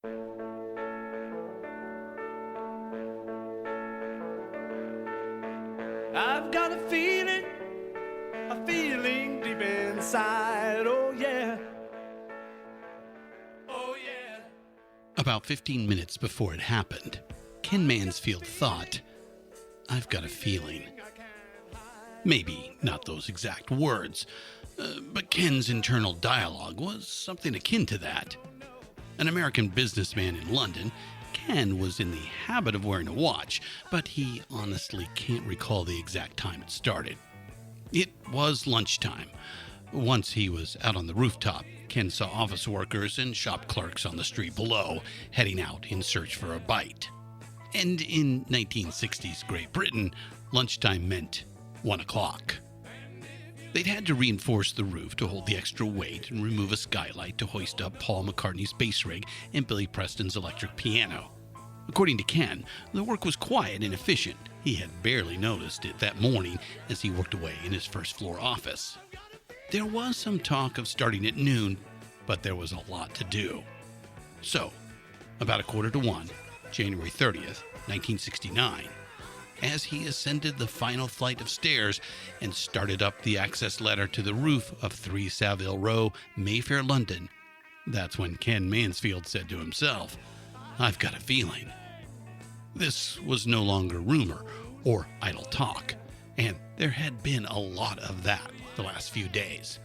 I've got a feeling deep inside, oh yeah, oh yeah. About 15 minutes before it happened, Ken Mansfield thought, "I've got a feeling." Maybe not those exact words, but Ken's internal dialogue was something akin to that. An American businessman in London, Ken was in the habit of wearing a watch, but he honestly can't recall the exact time it started. It was lunchtime. Once he was out on the rooftop, Ken saw office workers and shop clerks on the street below, heading out in search for a bite. And in 1960s Great Britain, lunchtime meant 1 o'clock. They'd had to reinforce the roof to hold the extra weight and remove a skylight to hoist up Paul McCartney's bass rig and Billy Preston's electric piano. According to Ken, the work was quiet and efficient. He had barely noticed it that morning as he worked away in his first-floor office. There was some talk of starting at noon, but there was a lot to do. So, about 1:45, January 30th, 1969, as he ascended the final flight of stairs and started up the access ladder to the roof of 3 Savile Row, Mayfair, London, that's when Ken Mansfield said to himself, "I've got a feeling." This was no longer rumor or idle talk, and there had been a lot of that the last few days.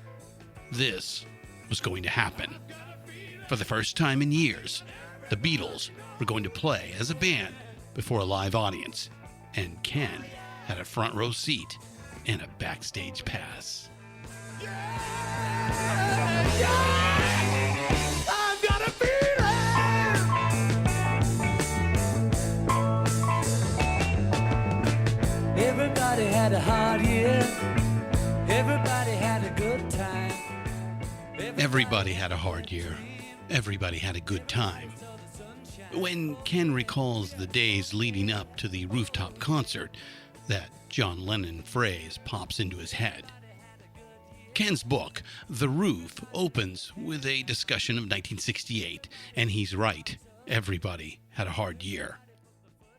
This was going to happen. For the first time in years, the Beatles were going to play as a band before a live audience, and Ken had a front row seat and a backstage pass. I've got a feeling. Everybody had a hard year. Everybody had a good time. Everybody had a hard year. Everybody had a good time. When Ken recalls the days leading up to the rooftop concert, that John Lennon phrase pops into his head. Ken's book, The Roof, opens with a discussion of 1968, and he's right. Everybody had a hard year.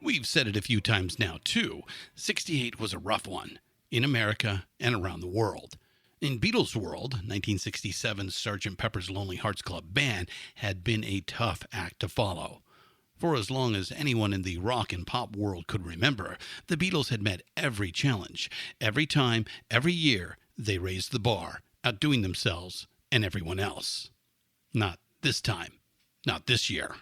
We've said it a few times now, too. 68 was a rough one, in America and around the world. In Beatles' world, 1967's Sgt. Pepper's Lonely Hearts Club Band had been a tough act to follow. For as long as anyone in the rock and pop world could remember, the Beatles had met every challenge. Every time, every year, they raised the bar, outdoing themselves and everyone else. Not this time. Not this year.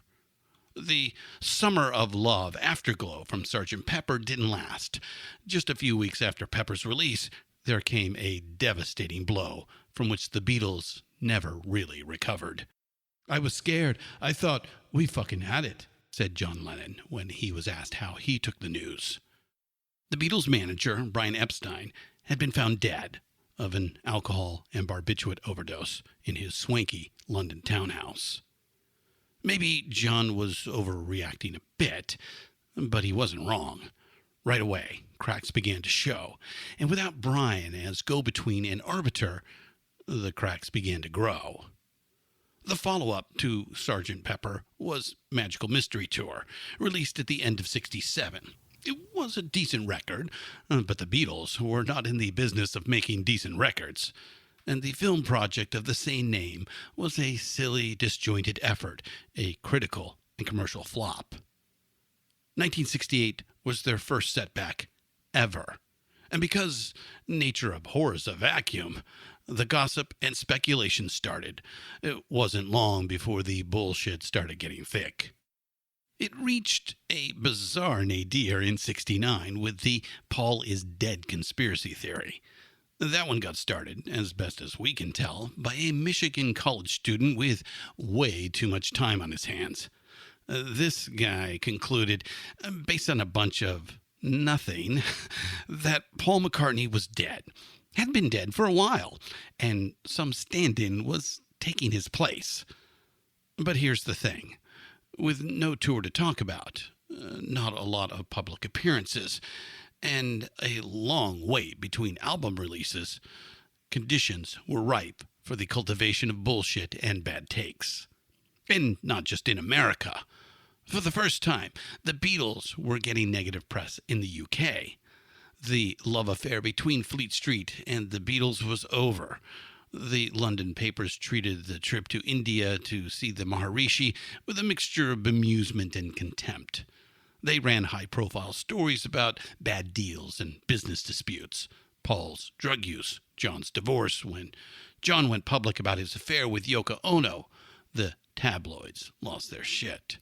The Summer of Love afterglow from Sgt. Pepper didn't last. Just a few weeks after Pepper's release, there came a devastating blow from which the Beatles never really recovered. "I was scared. I thought, we fucking had it," said John Lennon when he was asked how he took the news. The Beatles' manager, Brian Epstein, had been found dead of an alcohol and barbiturate overdose in his swanky London townhouse. Maybe John was overreacting a bit, but he wasn't wrong. Right away, cracks began to show, and without Brian as go-between and arbiter, the cracks began to grow. The follow-up to Sgt. Pepper was Magical Mystery Tour, released at the end of '67. It was a decent record, but the Beatles were not in the business of making decent records. And the film project of the same name was a silly, disjointed effort, a critical and commercial flop. 1968 was their first setback ever. And because nature abhors a vacuum, the gossip and speculation started. It wasn't long before the bullshit started getting thick. It reached a bizarre nadir in '69 with the Paul is dead conspiracy theory. That one got started, as best as we can tell, by a Michigan college student with way too much time on his hands. This guy concluded, based on a bunch of nothing, that Paul McCartney was dead, had been dead for a while, and some stand-in was taking his place. But here's the thing. With no tour to talk about, not a lot of public appearances, and a long wait between album releases, conditions were ripe for the cultivation of bullshit and bad takes. And not just in America. For the first time, the Beatles were getting negative press in the UK. The love affair between Fleet Street and the Beatles was over. The London papers treated the trip to India to see the Maharishi with a mixture of bemusement and contempt. They ran high-profile stories about bad deals and business disputes, Paul's drug use, John's divorce. When John went public about his affair with Yoko Ono, the tabloids lost their shit.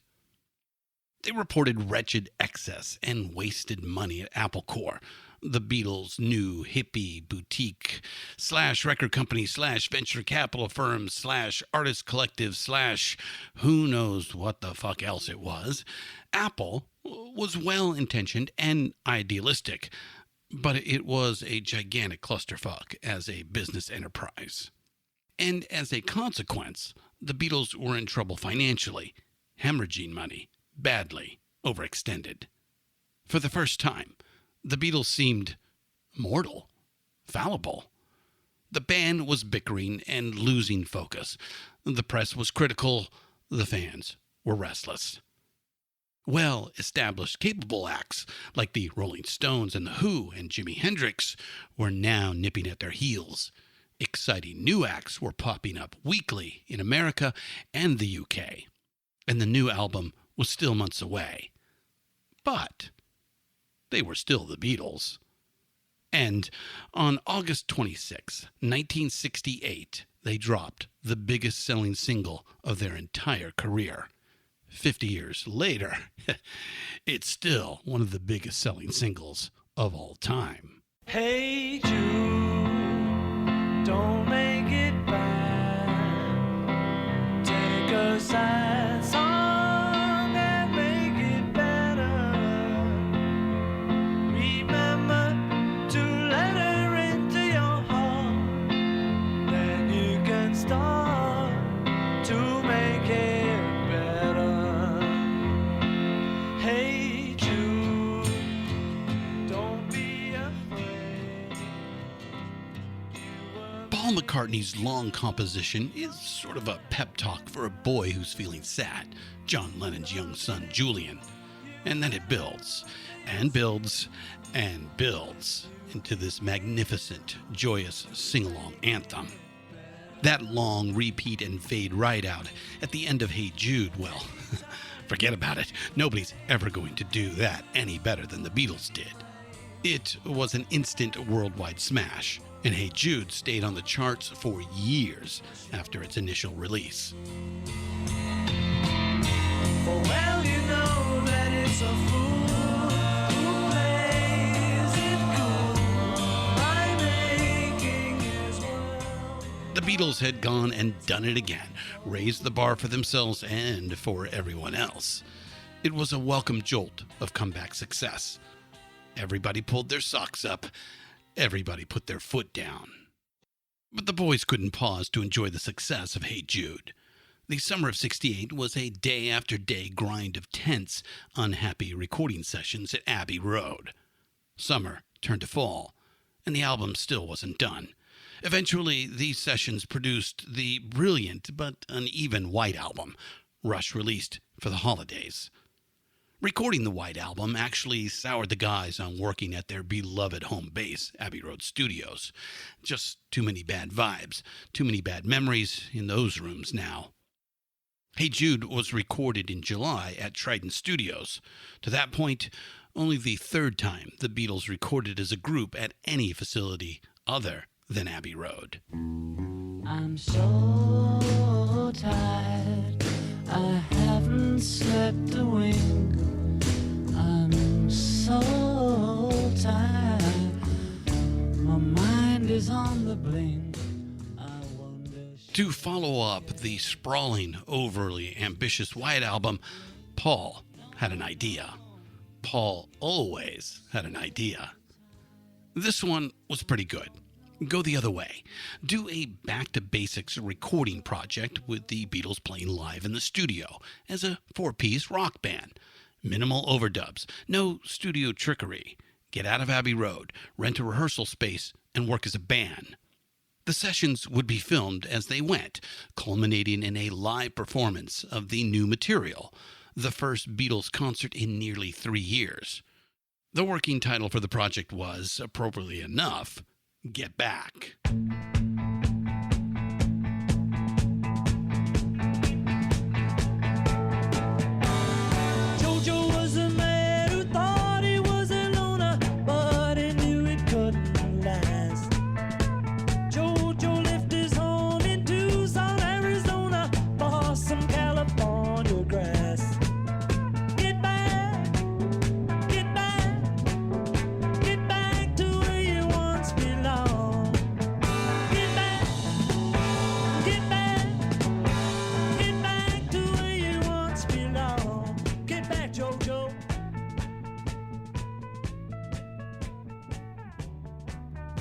They reported wretched excess and wasted money at Apple Corps, the Beatles' new hippie boutique / record company / venture capital firm / artist collective / who knows what the fuck else it was. Apple was well-intentioned and idealistic, but it was a gigantic clusterfuck as a business enterprise. And as a consequence, the Beatles were in trouble financially, hemorrhaging money, badly overextended. For the first time, the Beatles seemed mortal, fallible. The band was bickering and losing focus. The press was critical. The fans were restless. Well-established, capable acts like the Rolling Stones and The Who and Jimi Hendrix were now nipping at their heels. Exciting new acts were popping up weekly in America and the UK. And the new album was still months away. But they were still the Beatles. And on August 26, 1968, they dropped the biggest selling single of their entire career. 50 years later, it's still one of the biggest selling singles of all time. Hey Jude, don't make it bad. Take a sad song and make it better. Remember to let her into your heart. Then you can start to make it better. Hey Jude, don't be afraid. Paul McCartney's long composition is sort of a pep talk for a boy who's feeling sad, John Lennon's young son Julian. And then it builds, and builds, and builds into this magnificent, joyous sing-along anthem. That long repeat and fade right out at the end of Hey Jude, well, forget about it. Nobody's ever going to do that any better than the Beatles did. It was an instant worldwide smash, and Hey Jude stayed on the charts for years after its initial release. For well you know that it's a fool who plays it cool by making his world. The Beatles had gone and done it again, raised the bar for themselves and for everyone else. It was a welcome jolt of comeback success. Everybody pulled their socks up. Everybody put their foot down. But the boys couldn't pause to enjoy the success of Hey Jude. The summer of '68 was a day-after-day grind of tense, unhappy recording sessions at Abbey Road. Summer turned to fall, and the album still wasn't done. Eventually, these sessions produced the brilliant but uneven White Album, Rush released for the holidays. Recording the White Album actually soured the guys on working at their beloved home base, Abbey Road Studios. Just too many bad vibes, too many bad memories in those rooms now. Hey Jude was recorded in July at Trident Studios. To that point, only the third time the Beatles recorded as a group at any facility other than Abbey Road. I'm so tired, I haven't slept a wink. I'm so tired, my mind is on the blink. To follow up the sprawling, overly ambitious White Album, Paul had an idea. Paul always had an idea. This one was pretty good. Go the other way. Do a back-to-basics recording project with the Beatles playing live in the studio as a 4-piece rock band. Minimal overdubs, no studio trickery. Get out of Abbey Road, rent a rehearsal space, and work as a band. The sessions would be filmed as they went, culminating in a live performance of the new material, the first Beatles concert in nearly 3 years. The working title for the project was, appropriately enough, Get Back. Jojo was a man who thought he was a loner, but he knew it couldn't last. Jojo left his home in Tucson, Arizona, for some California grass. Get back, get back, get back to where you once belonged. Get back, get back, get back to where you once belonged. Get back, Jojo.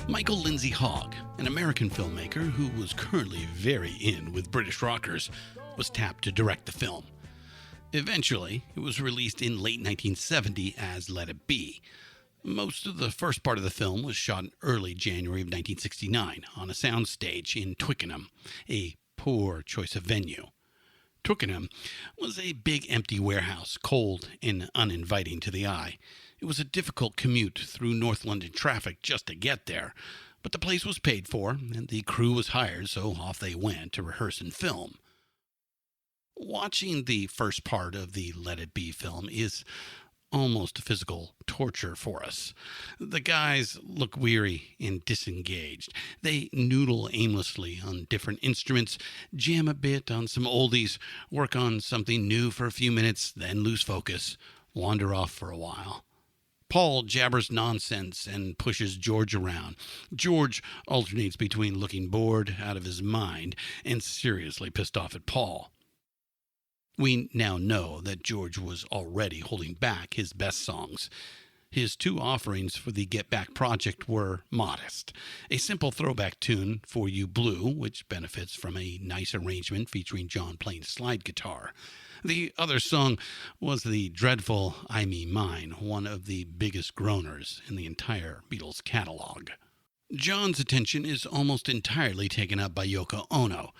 Michael Lindsay Hogg, an American filmmaker who was currently very in with British rockers, was tapped to direct the film. Eventually, it was released in late 1970 as Let It Be. Most of the first part of the film was shot in early January of 1969 on a soundstage in Twickenham, a poor choice of venue. Twickenham was a big empty warehouse, cold and uninviting to the eye. It was a difficult commute through North London traffic just to get there, but the place was paid for and the crew was hired, so off they went to rehearse and film. Watching the first part of the Let It Be film is almost physical torture for us. The guys look weary and disengaged. They noodle aimlessly on different instruments, jam a bit on some oldies, work on something new for a few minutes, then lose focus, wander off for a while. Paul jabbers nonsense and pushes George around. George alternates between looking bored, out of his mind, and seriously pissed off at Paul. We now know that George was already holding back his best songs. His 2 offerings for the Get Back project were modest. A simple throwback tune, For You Blue, which benefits from a nice arrangement featuring John playing slide guitar. The other song was the dreadful I Me Mine, one of the biggest groaners in the entire Beatles catalog. John's attention is almost entirely taken up by Yoko Ono.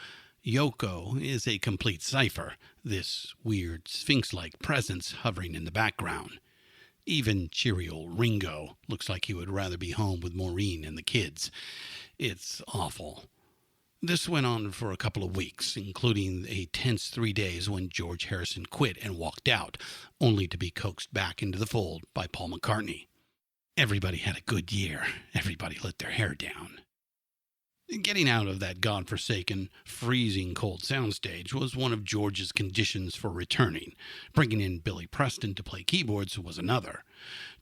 Yoko is a complete cipher, this weird sphinx-like presence hovering in the background. Even cheery old Ringo looks like he would rather be home with Maureen and the kids. It's awful. This went on for a couple of weeks, including a tense 3 days when George Harrison quit and walked out, only to be coaxed back into the fold by Paul McCartney. Everybody had a good year. Everybody let their hair down. Getting out of that godforsaken, freezing cold soundstage was one of George's conditions for returning. Bringing in Billy Preston to play keyboards was another.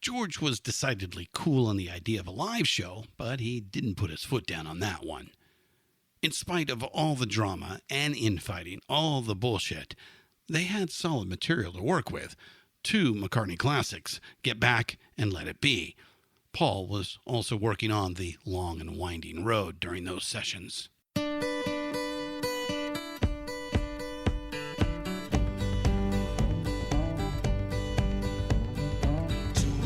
George was decidedly cool on the idea of a live show, but he didn't put his foot down on that one. In spite of all the drama and infighting, all the bullshit, they had solid material to work with. 2 McCartney classics, Get Back and Let It Be. Paul was also working on The Long and Winding Road during those sessions. Two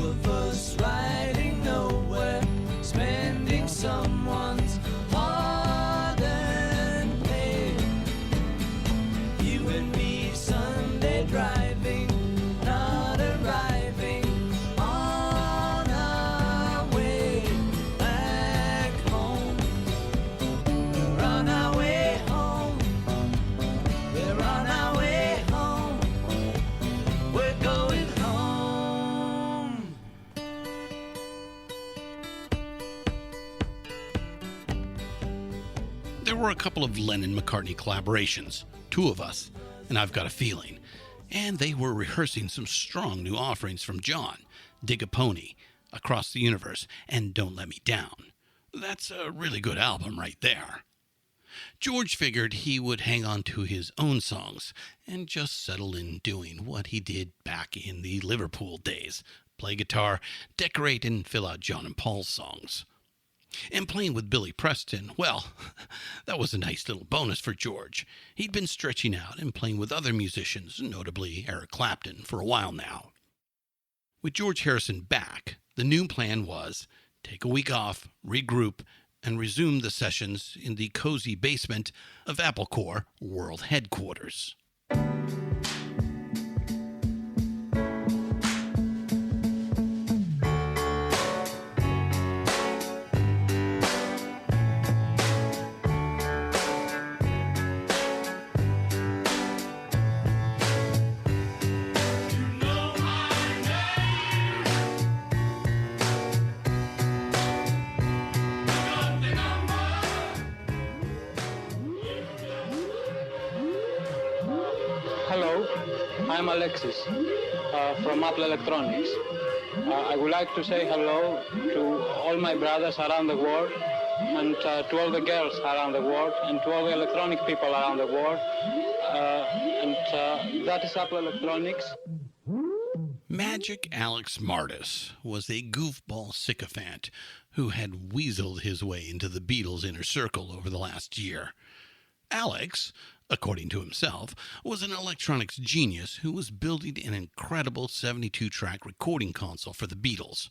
of us riding nowhere, spending someone's hard-earned pay. You and me Sunday driving, not arriving on our way back home. We're on our way home. We're on our way home. We're going home. There were a couple of Lennon-McCartney collaborations, 2 of us, and I've Got a Feeling. And they were rehearsing some strong new offerings from John, Dig a Pony, Across the Universe, and Don't Let Me Down. That's a really good album right there. George figured he would hang on to his own songs and just settle in doing what he did back in the Liverpool days, play guitar, decorate, and fill out John and Paul's songs. And playing with Billy Preston, well, that was a nice little bonus for George. He'd been stretching out and playing with other musicians, notably Eric Clapton, for a while now. With George Harrison back, the new plan was take a week off, regroup, and resumed the sessions in the cozy basement of Apple Corps World Headquarters. Hello, I'm Alexis from Apple Electronics. I would like to say hello to all my brothers around the world and to all the girls around the world and to all the electronic people around the world. That is Apple Electronics. Magic Alex Martis was a goofball sycophant who had weaseled his way into the Beatles' inner circle over the last year. Alex, according to himself, was an electronics genius who was building an incredible 72-track recording console for the Beatles,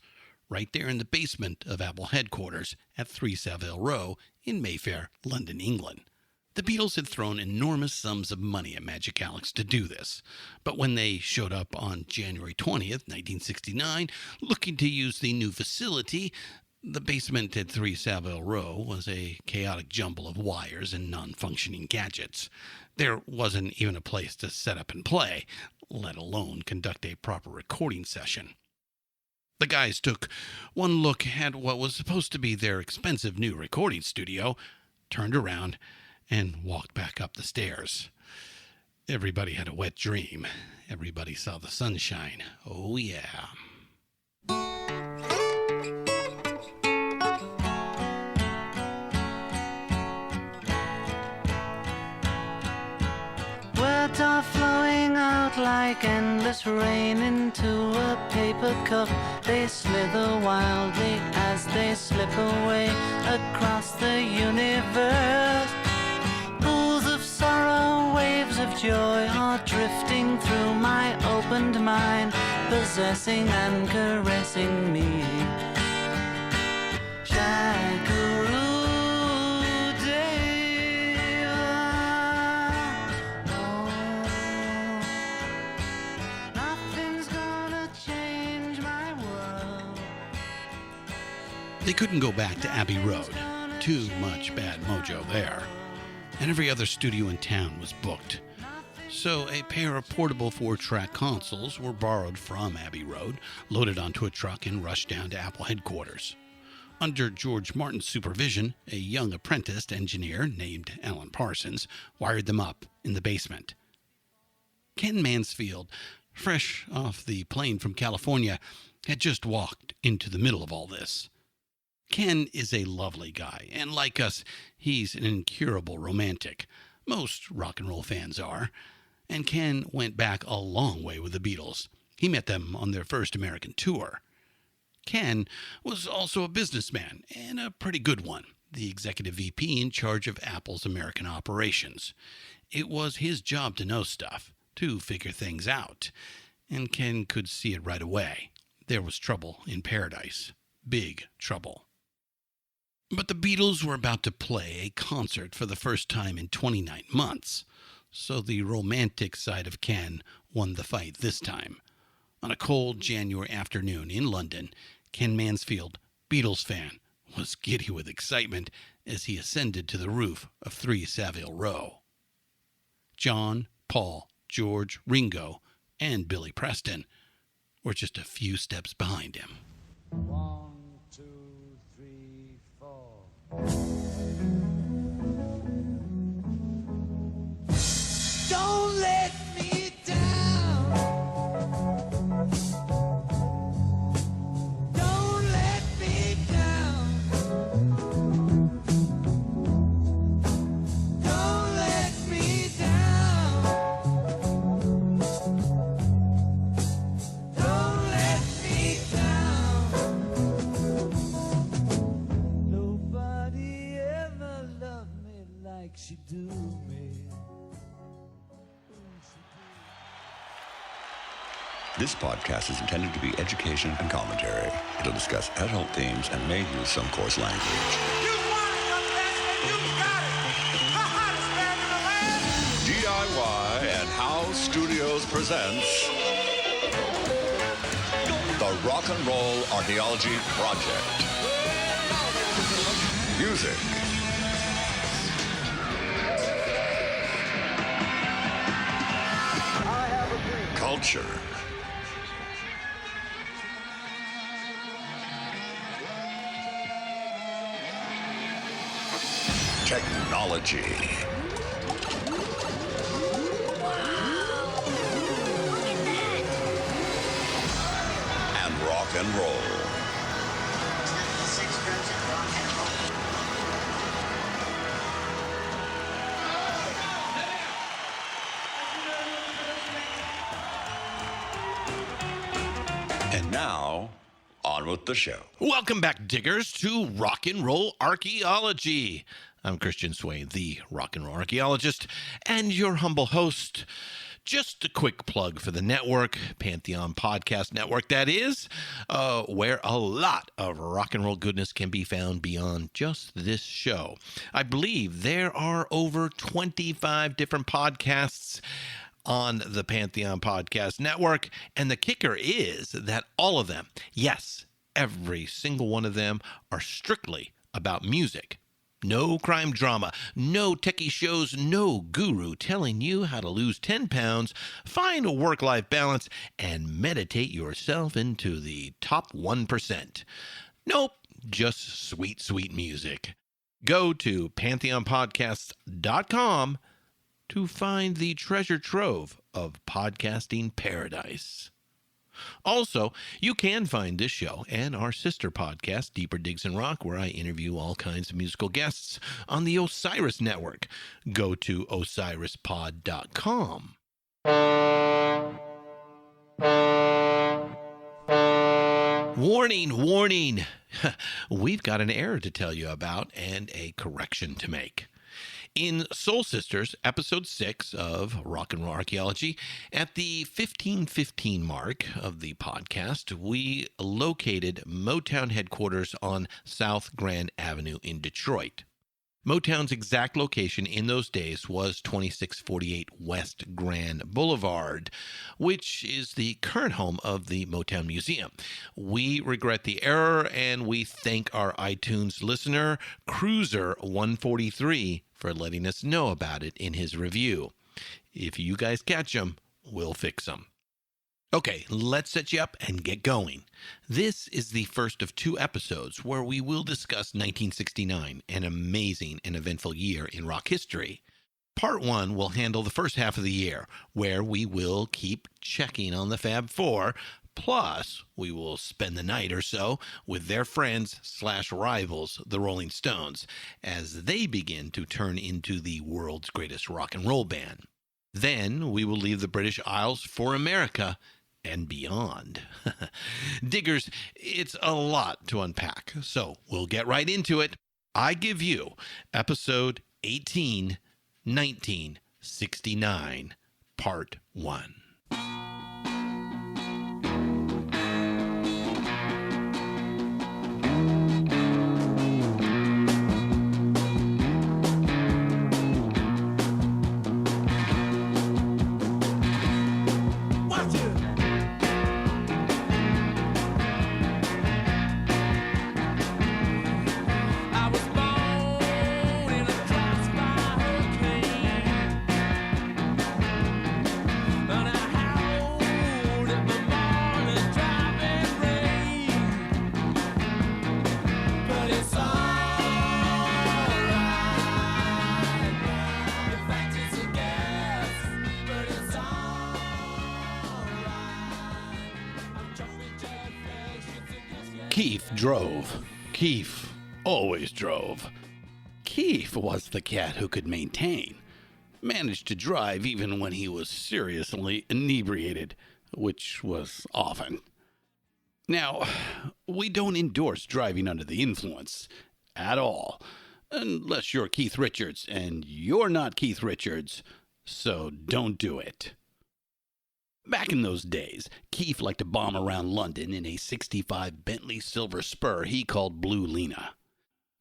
right there in the basement of Apple headquarters at 3 Savile Row in Mayfair, London, England. The Beatles had thrown enormous sums of money at Magic Alex to do this, but when they showed up on January 20th, 1969, looking to use the new facility, the basement at 3 Savile Row was a chaotic jumble of wires and non-functioning gadgets. There wasn't even a place to set up and play, let alone conduct a proper recording session. The guys took one look at what was supposed to be their expensive new recording studio, turned around, and walked back up the stairs. Everybody had a wet dream. Everybody saw the sunshine. Oh, yeah. Words are flowing out like endless rain into a paper cup. They slither wildly as they slip away across the universe. Pools of sorrow, waves of joy are drifting through my opened mind, possessing and caressing me. Shakaru. They couldn't go back to Abbey Road. Too much bad mojo there. And every other studio in town was booked. So a pair of portable 4-track consoles were borrowed from Abbey Road, loaded onto a truck, and rushed down to Apple headquarters. Under George Martin's supervision, a young apprentice engineer named Alan Parsons wired them up in the basement. Ken Mansfield, fresh off the plane from California, had just walked into the middle of all this. Ken is a lovely guy, and like us, he's an incurable romantic. Most rock and roll fans are. And Ken went back a long way with the Beatles. He met them on their first American tour. Ken was also a businessman, and a pretty good one, the executive VP in charge of Apple's American operations. It was his job to know stuff, to figure things out. And Ken could see it right away. There was trouble in paradise. Big trouble. But the Beatles were about to play a concert for the first time in 29 months, so the romantic side of Ken won the fight this time. On a cold January afternoon in London, Ken Mansfield, Beatles fan, was giddy with excitement as he ascended to the roof of 3 Savile Row. John, Paul, George, Ringo, and Billy Preston were just a few steps behind him. 1, 2, 3, 4. Don't let me down. Don't let me down. Don't let me down. Don't let me down. Nobody ever loved me like she do me. This podcast is intended to be education and commentary. It'll discuss adult themes and may use some coarse language. You want DIY and House Studios presents the Rock and Roll Archaeology Project. Music. Culture. Technology. And rock and roll. And now, on with the show. Welcome back, diggers, to Rock and Roll Archaeology. I'm Christian Swain, the rock and roll archaeologist, and your humble host. Just a quick plug for the network, Pantheon Podcast Network, that is, where a lot of rock and roll goodness can be found beyond just this show. I believe there are over 25 different podcasts on the Pantheon Podcast Network, and the kicker is that all of them, yes, every single one of them, are strictly about music. No crime drama, no techie shows, no guru telling you how to lose 10 pounds, find a work-life balance, and meditate yourself into the top 1%. Nope, just sweet, sweet music. Go to pantheonpodcasts.com to find the treasure trove of podcasting paradise. Also, you can find this show and our sister podcast, Deeper Digs in Rock, where I interview all kinds of musical guests on the Osiris Network. Go to osirispod.com. Warning, warning. We've got an error to tell you about and a correction to make. In Soul Sisters, episode 6 of Rock and Roll Archaeology, at the 15:15 mark of the podcast, we located Motown headquarters on South Grand Avenue in Detroit. Motown's exact location in those days was 2648 West Grand Boulevard, which is the current home of the Motown Museum. We regret the error, and we thank our iTunes listener, Cruiser143, for letting us know about it in his review. If you guys catch them, we'll fix them. Okay, let's set you up and get going. This is the first of 2 episodes where we will discuss 1969, an amazing and eventful year in rock history. Part 1 will handle the first half of the year, where we will keep checking on the Fab Four, plus we will spend the night or so with their friends/rivals, the Rolling Stones, as they begin to turn into the world's greatest rock and roll band. Then we will leave the British Isles for America and beyond. Diggers, it's a lot to unpack, so we'll get right into it. I give you episode 18, 1969, part 1. Keith drove. Keith always drove. Keith was the cat who could maintain. Managed to drive even when he was seriously inebriated, which was often. Now, we don't endorse driving under the influence at all, unless you're Keith Richards, and you're not Keith Richards, so don't do it. Back in those days, Keith liked to bomb around London in a '65 Bentley Silver Spur he called Blue Lena.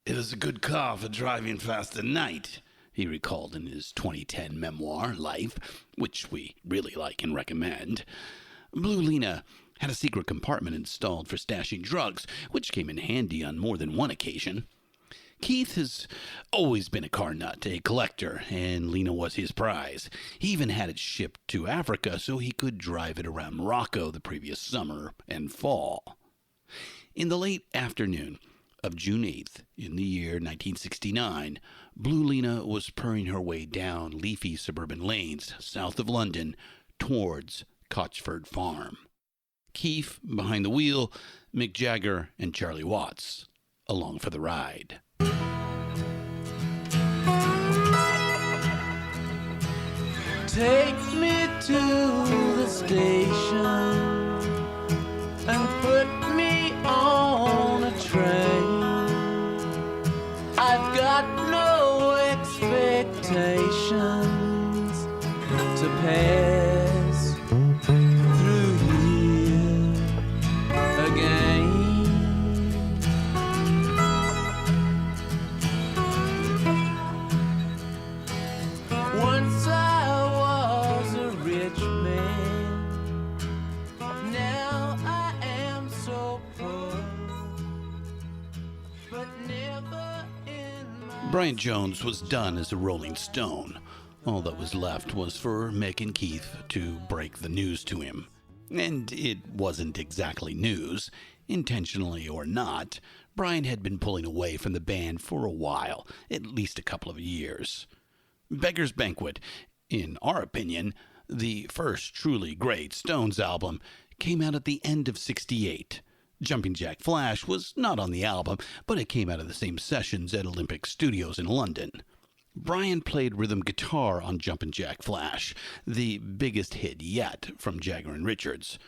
It was a good car for driving fast at night, he recalled in his 2010 memoir, Life, which we really like and recommend. Blue Lena had a secret compartment installed for stashing drugs, which came in handy on more than one occasion. Keith has always been a car nut, a collector, and Lena was his prize. He even had it shipped to Africa so he could drive it around Morocco the previous summer and fall. In the late afternoon of June 8th, in the year 1969, Blue Lena was purring her way down leafy suburban lanes south of London towards Cotchford Farm. Keith behind the wheel, Mick Jagger and Charlie Watts along for the ride. Take me to the station and put me on a train. I've got no expectations to pass through here again. Once I was a rich man, now I am so poor, but never in my... Brian Jones was done as a Rolling Stone. All that was left was for Mick and Keith to break the news to him. And it wasn't exactly news. Intentionally or not, Brian had been pulling away from the band for a while, at least a couple of years. Beggars Banquet, in our opinion, the first truly great Stones album, came out at the end of '68. Jumping Jack Flash was not on the album, but it came out of the same sessions at Olympic Studios in London. Brian played rhythm guitar on Jumpin' Jack Flash, the biggest hit yet from Jagger and Richards.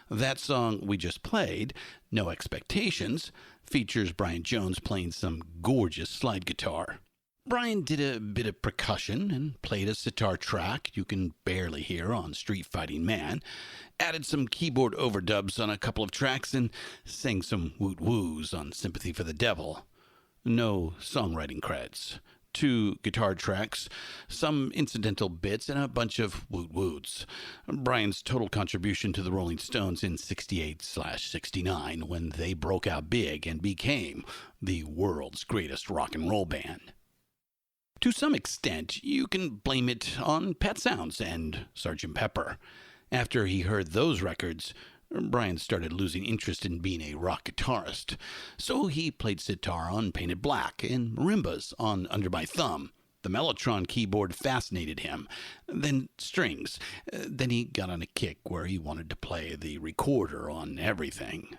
That song we just played, No Expectations, features Brian Jones playing some gorgeous slide guitar. Brian did a bit of percussion and played a sitar track you can barely hear on Street Fighting Man, added some keyboard overdubs on a couple of tracks, and sang some woot-woos on Sympathy for the Devil. No songwriting credits. 2 guitar tracks, some incidental bits, and a bunch of woot-woots. Brian's total contribution to the Rolling Stones in '68/69, when they broke out big and became the world's greatest rock and roll band. To some extent, you can blame it on Pet Sounds and Sgt. Pepper. After he heard those records, Brian started losing interest in being a rock guitarist, so he played sitar on Painted Black and marimbas on Under My Thumb. The Mellotron keyboard fascinated him, then strings. Then he got on a kick where he wanted to play the recorder on everything.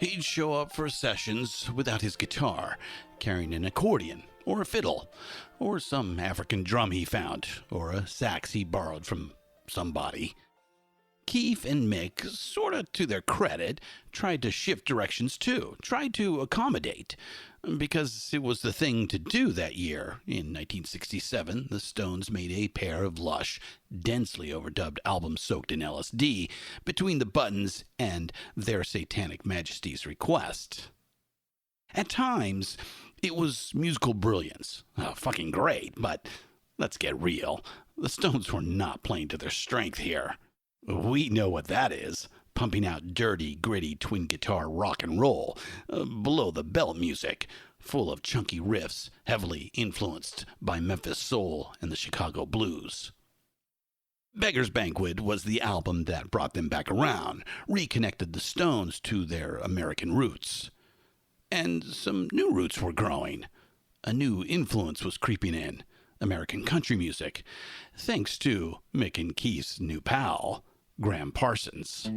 He'd show up for sessions without his guitar, carrying an accordion, or a fiddle, or some African drum he found, or a sax he borrowed from somebody. Keith and Mick, sorta to their credit, tried to shift directions too, tried to accommodate, because it was the thing to do that year. In 1967, the Stones made a pair of lush, densely overdubbed albums soaked in LSD between the buttons and Their Satanic Majesty's Request. At times, it was musical brilliance. Fucking great, but let's get real. The Stones were not playing to their strength here. We know what that is. Pumping out dirty, gritty twin guitar rock and roll, below the belt music, full of chunky riffs, heavily influenced by Memphis soul and the Chicago blues. Beggars Banquet was the album that brought them back around, reconnected the Stones to their American roots. And some new roots were growing. A new influence was creeping in. American country music, thanks to Mick and Keith's new pal, Graham Parsons.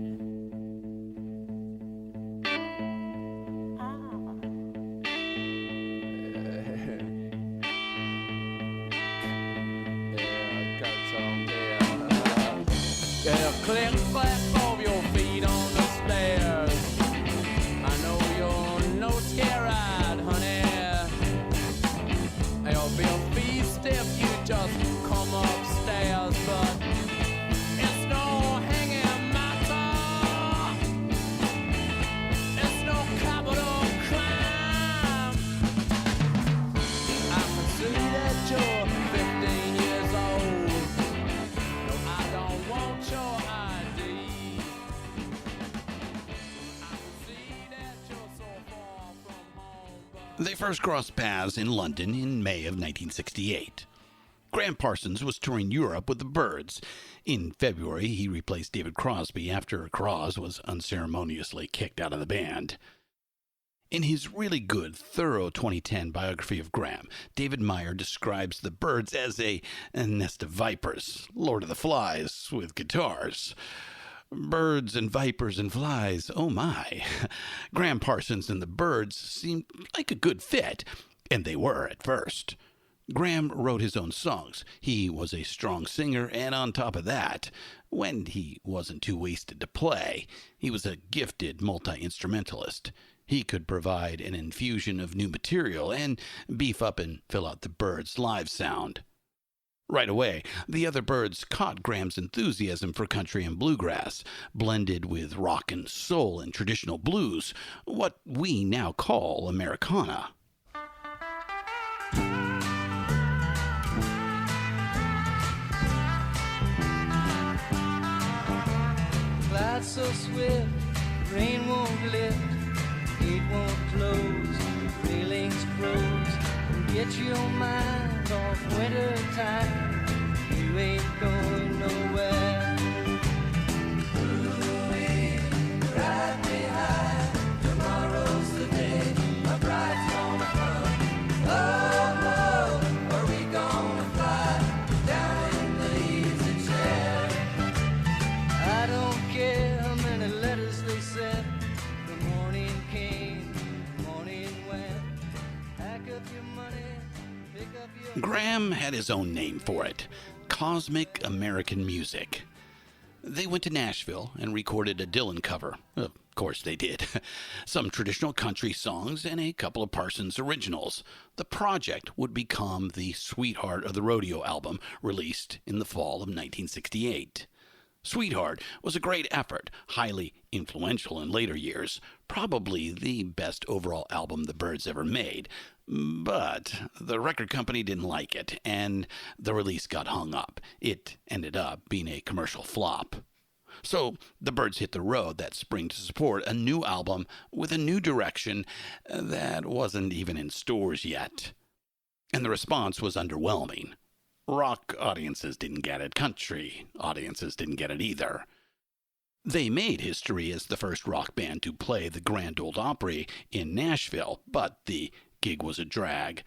Click clack of your feet on the stairs. I know you're no scared, honey. You'll be a beast if you just come upstairs, but it's no hanging matter. It's no capital crime. I can see that you're 15 years old. No, I don't want your ID. I can see that you're so far from home, but They first crossed paths in London in May of 1968. Graham Parsons was touring Europe with the Byrds. In February, he replaced David Crosby after Cros was unceremoniously kicked out of the band. In his really good, thorough 2010 biography of Graham, David Meyer describes the Byrds as a nest of vipers, Lord of the Flies with guitars. Birds and vipers and flies, oh my. Graham Parsons and the Byrds seemed like a good fit, and they were at first. Graham wrote his own songs. He was a strong singer, and on top of that, when he wasn't too wasted to play, he was a gifted multi-instrumentalist. He could provide an infusion of new material and beef up and fill out the Byrds' live sound. Right away, the other Byrds caught Graham's enthusiasm for country and bluegrass, blended with rock and soul and traditional blues, what we now call Americana. Clouds so swift, rain won't lift, gate won't close, railings froze. Get your mind off winter time, you ain't going nowhere. Ooh-wee, ride me high, tomorrow's the day, my bride's gonna come. Oh, are we gonna fly down in the easy chair? I don't care how many letters they sent, the morning came, the morning went. Pack up your money, pick up your... Graham had his own name for it, Cosmic American Music. They went to Nashville and recorded a Dylan cover. Of course they did. Some traditional country songs and a couple of Parsons originals. The project would become the Sweetheart of the Rodeo album, released in the fall of 1968. Sweetheart was a great effort, highly influential in later years, probably the best overall album the Byrds ever made. But the record company didn't like it, and the release got hung up. It ended up being a commercial flop. So the Byrds hit the road that spring to support a new album with a new direction that wasn't even in stores yet. And the response was underwhelming. Rock audiences didn't get it. Country audiences didn't get it either. They made history as the first rock band to play the Grand Ole Opry in Nashville, but the gig was a drag.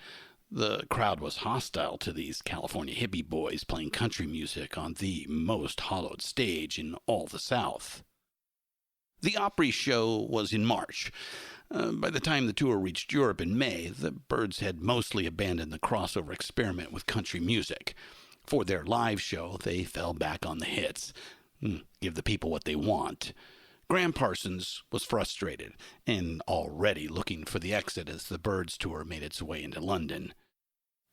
The crowd was hostile to these California hippie boys playing country music on the most hollowed stage in all the South. The Opry show was in March. By the time the tour reached Europe in May, the Byrds had mostly abandoned the crossover experiment with country music. For their live show, they fell back on the hits. Give the people what they want. Graham Parsons was frustrated and already looking for the exit as the Byrds tour made its way into London.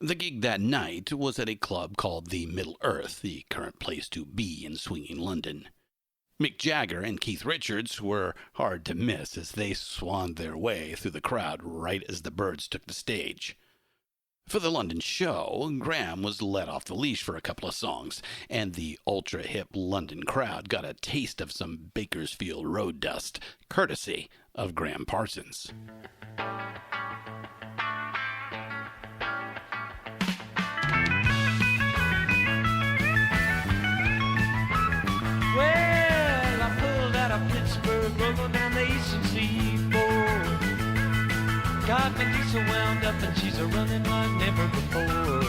The gig that night was at a club called the Middle Earth, the current place to be in swinging London. Mick Jagger and Keith Richards were hard to miss as they swanned their way through the crowd right as the Byrds took the stage. For the London show, Graham was let off the leash for a couple of songs, and the ultra-hip London crowd got a taste of some Bakersfield road dust, courtesy of Graham Parsons. Well, I pulled out of Pittsburgh, rolling down the eastern seaboard. Got my geese so wound up and she's a running like never before.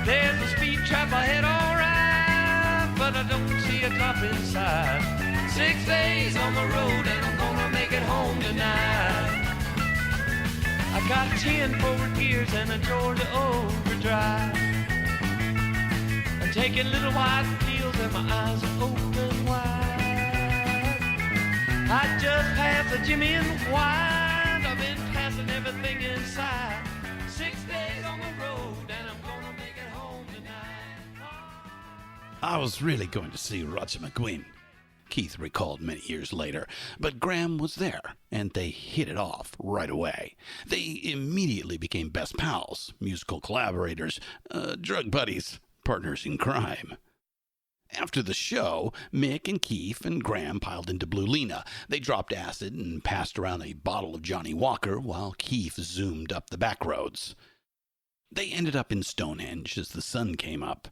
There's a speed trap ahead, alright, but I don't see a cop inside. 6 days on the road and I'm gonna make it home tonight. I got 10 forward gears and a Georgia overdrive. I'm taking little white pills and my eyes are open wide. I just passed the Jimmy and White. I've been passing everything inside. 6 days on the road and I'm gonna make it home tonight. I was really going to see Roger McGuinn, Keith recalled many years later, but Graham was there, and they hit it off right away. They immediately became best pals, musical collaborators, drug buddies, partners in crime. After the show, Mick and Keith and Graham piled into Blue Lena. They dropped acid and passed around a bottle of Johnny Walker while Keith zoomed up the back roads. They ended up in Stonehenge as the sun came up.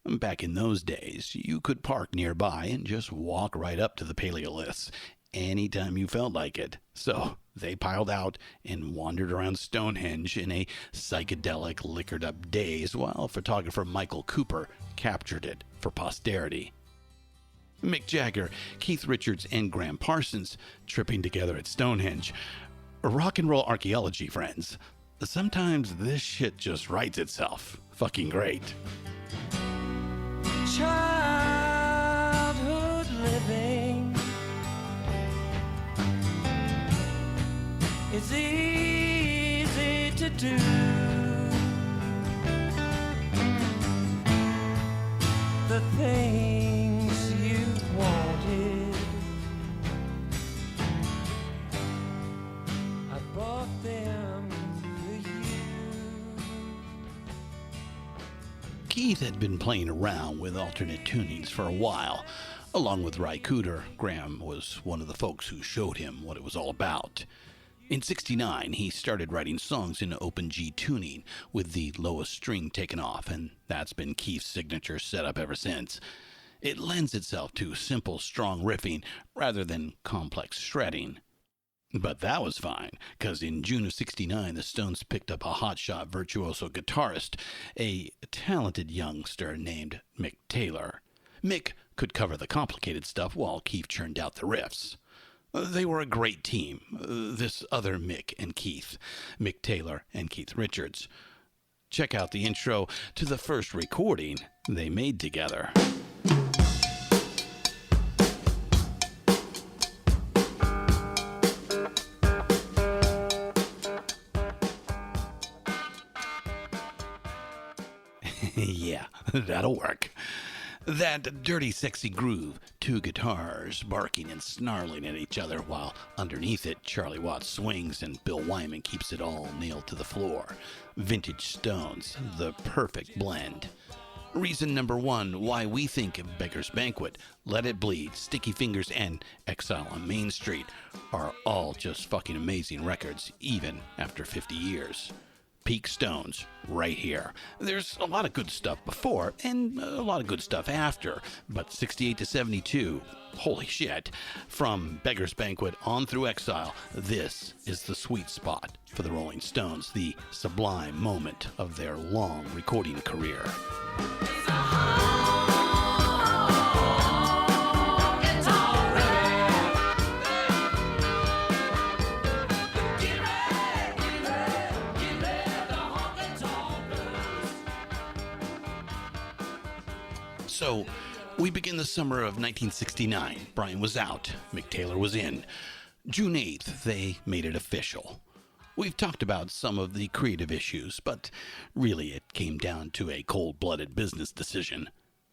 Back in those days, you could park nearby and just walk right up to the paleoliths anytime you felt like it. So they piled out and wandered around Stonehenge in a psychedelic, liquored-up daze while photographer Michael Cooper captured it for posterity. Mick Jagger, Keith Richards, and Graham Parsons tripping together at Stonehenge. Rock and roll archaeology, friends. Sometimes this shit just writes itself. Fucking great. Childhood living is easy to do. The things you wanted, I bought them for you. Keith had been playing around with alternate tunings for a while. Along with Ry Cooder, Graham was one of the folks who showed him what it was all about. In '69, he started writing songs in open G tuning with the lowest string taken off, and that's been Keith's signature setup ever since. It lends itself to simple, strong riffing rather than complex shredding. But that was fine, because in June of '69, the Stones picked up a hotshot virtuoso guitarist, a talented youngster named Mick Taylor. Mick could cover the complicated stuff while Keith churned out the riffs. They were a great team, this other Mick and Keith, Mick Taylor and Keith Richards. Check out the intro to the first recording they made together. Yeah, that'll work. That dirty, sexy groove, two guitars barking and snarling at each other while underneath it Charlie Watts swings and Bill Wyman keeps it all nailed to the floor. Vintage Stones, the perfect blend. Reason number one why we think Beggars Banquet, Let It Bleed, Sticky Fingers, and Exile on Main Street are all just fucking amazing records, even after 50 years. Peak Stones, right here. There's a lot of good stuff before, and a lot of good stuff after, but 68 to 72, holy shit. From Beggars Banquet on through Exile, this is the sweet spot for the Rolling Stones, the sublime moment of their long recording career. So, we begin the summer of 1969. Brian was out. Mick Taylor was in. June 8th, they made it official. We've talked about some of the creative issues, but really it came down to a cold-blooded business decision.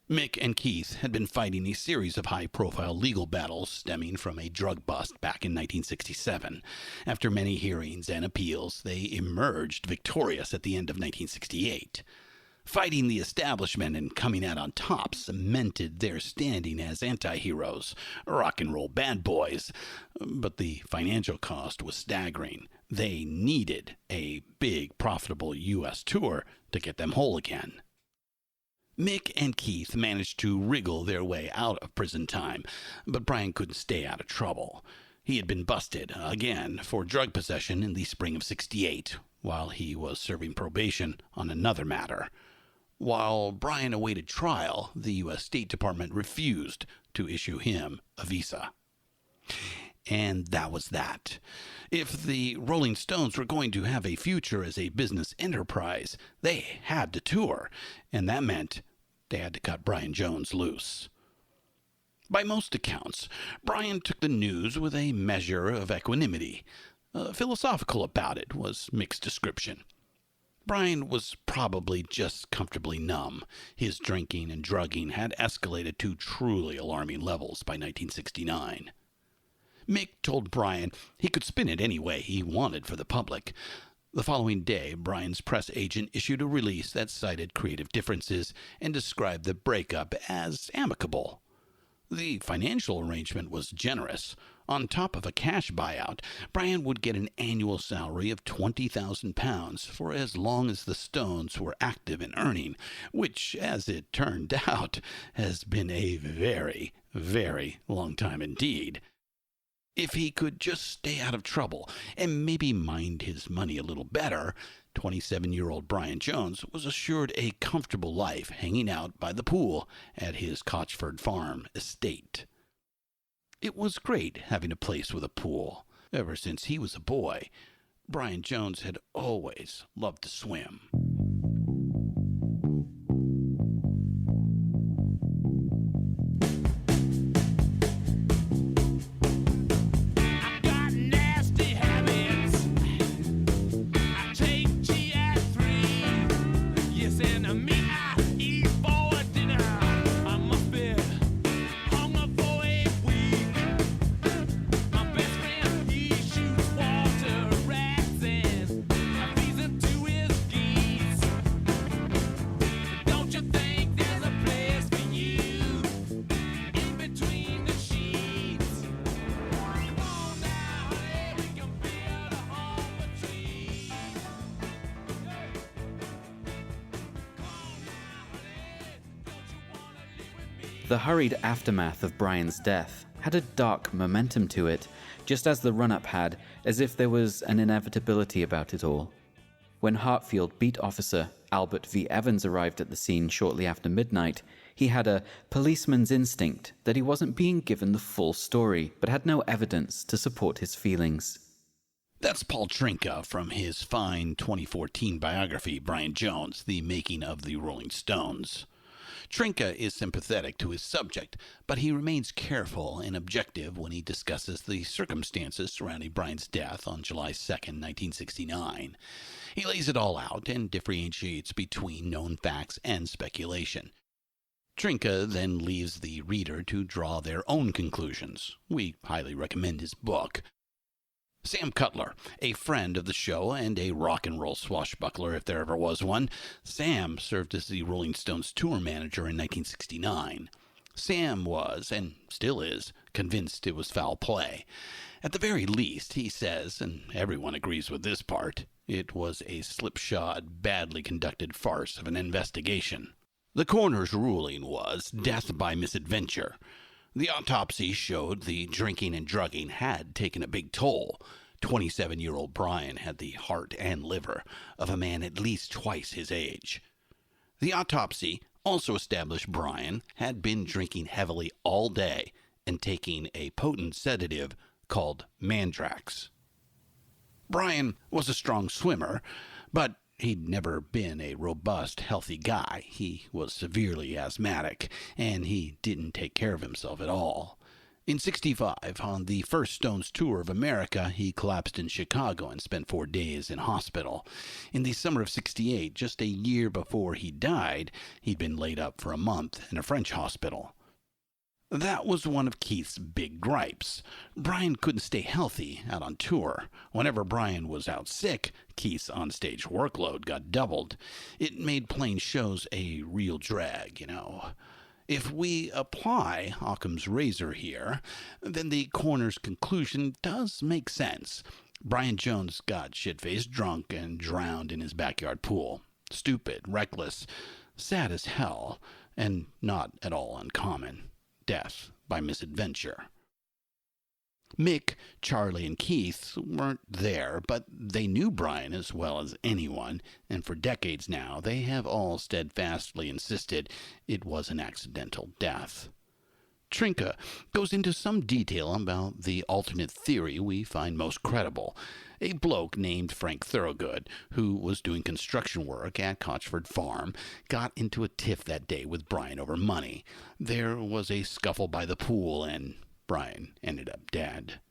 Mick and Keith had been fighting a series of high-profile legal battles stemming from a drug bust back in 1967. After many hearings and appeals, they emerged victorious at the end of 1968. Fighting the establishment and coming out on top cemented their standing as anti-heroes, rock and roll bad boys. But the financial cost was staggering. They needed a big, profitable U.S. tour to get them whole again. Mick and Keith managed to wriggle their way out of prison time, but Brian couldn't stay out of trouble. He had been busted again for drug possession in the spring of '68, while he was serving probation on another matter. While Brian awaited trial, the U.S. State Department refused to issue him a visa. And that was that. If the Rolling Stones were going to have a future as a business enterprise, they had to tour, and that meant they had to cut Brian Jones loose. By most accounts, Brian took the news with a measure of equanimity. Philosophical about it was Mick's description. Brian was probably just comfortably numb. His drinking and drugging had escalated to truly alarming levels by 1969. Mick told Brian he could spin it any way he wanted for the public. The following day, Brian's press agent issued a release that cited creative differences and described the breakup as amicable. The financial arrangement was generous. On top of a cash buyout, Brian would get an annual salary of £20,000 for as long as the Stones were active and earning, which, as it turned out, has been a very, very long time indeed. If he could just stay out of trouble and maybe mind his money a little better, 27-year-old Brian Jones was assured a comfortable life hanging out by the pool at his Cotchford Farm estate. It was great having a place with a pool. Ever since he was a boy, Brian Jones had always loved to swim. The hurried aftermath of Brian's death had a dark momentum to it, just as the run-up had, as if there was an inevitability about it all. When Hartfield beat officer Albert V. Evans arrived at the scene shortly after midnight, he had a policeman's instinct that he wasn't being given the full story, but had no evidence to support his feelings. That's Paul Trinka from his fine 2014 biography, Brian Jones, The Making of the Rolling Stones. Trinka is sympathetic to his subject, but he remains careful and objective when he discusses the circumstances surrounding Brian's death on July 2nd, 1969. He lays it all out and differentiates between known facts and speculation. Trinka then leaves the reader to draw their own conclusions. We highly recommend his book. Sam Cutler, a friend of the show and a rock and roll swashbuckler if there ever was one, Sam served as the Rolling Stones tour manager in 1969. Sam was, and still is, convinced it was foul play. At the very least, he says, and everyone agrees with this part, it was a slipshod, badly conducted farce of an investigation. The coroner's ruling was death by misadventure. The autopsy showed the drinking and drugging had taken a big toll. 27-year-old Brian had the heart and liver of a man at least twice his age. The autopsy also established Brian had been drinking heavily all day and taking a potent sedative called Mandrax. Brian was a strong swimmer, but he'd never been a robust, healthy guy. He was severely asthmatic, and he didn't take care of himself at all. In '65, on the first Stones tour of America, he collapsed in Chicago and spent 4 days in hospital. In the summer of '68, just a year before he died, he'd been laid up for a month in a French hospital. That was one of Keith's big gripes. Brian couldn't stay healthy out on tour. Whenever Brian was out sick, Keith's onstage workload got doubled. It made playing shows a real drag, If we apply Occam's razor here, then the coroner's conclusion does make sense. Brian Jones got shit-faced drunk and drowned in his backyard pool. Stupid, reckless, sad as hell, and not at all uncommon. Death by misadventure. Mick, Charlie, and Keith weren't there, but they knew Brian as well as anyone, and for decades now they have all steadfastly insisted it was an accidental death. Trinka goes into some detail about the alternate theory we find most credible. A bloke named Frank Thorogood, who was doing construction work at Cotchford Farm, got into a tiff that day with Brian over money. There was a scuffle by the pool, and Brian ended up dead.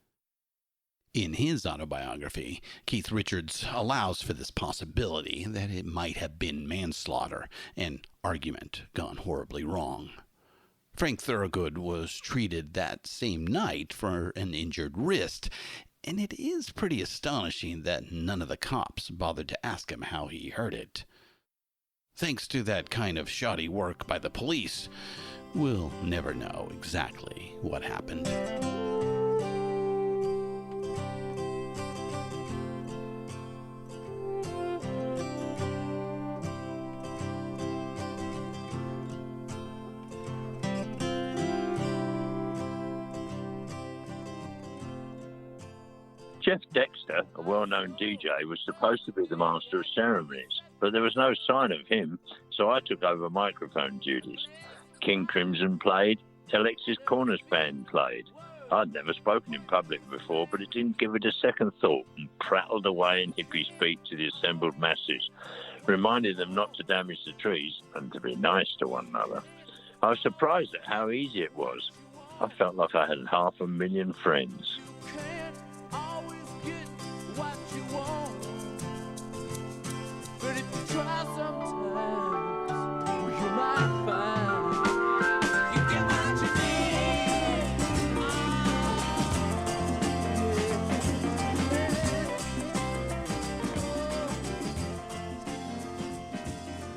In his autobiography, Keith Richards allows for this possibility that it might have been manslaughter, an argument gone horribly wrong. Frank Thorogood was treated that same night for an injured wrist, and it is pretty astonishing that none of the cops bothered to ask him how he hurt it. Thanks to that kind of shoddy work by the police, we'll never know exactly what happened. Jeff Dexter, a well-known DJ, was supposed to be the master of ceremonies, but there was no sign of him, so I took over microphone duties. King Crimson played, Alexis Corner's band played. I'd never spoken in public before, but it didn't give it a second thought and prattled away in hippie speak to the assembled masses, reminding them not to damage the trees and to be nice to one another. I was surprised at how easy it was. I felt like I had 500,000 friends. Can't always get what you want, but if you try sometimes, well, you might find you get what you need.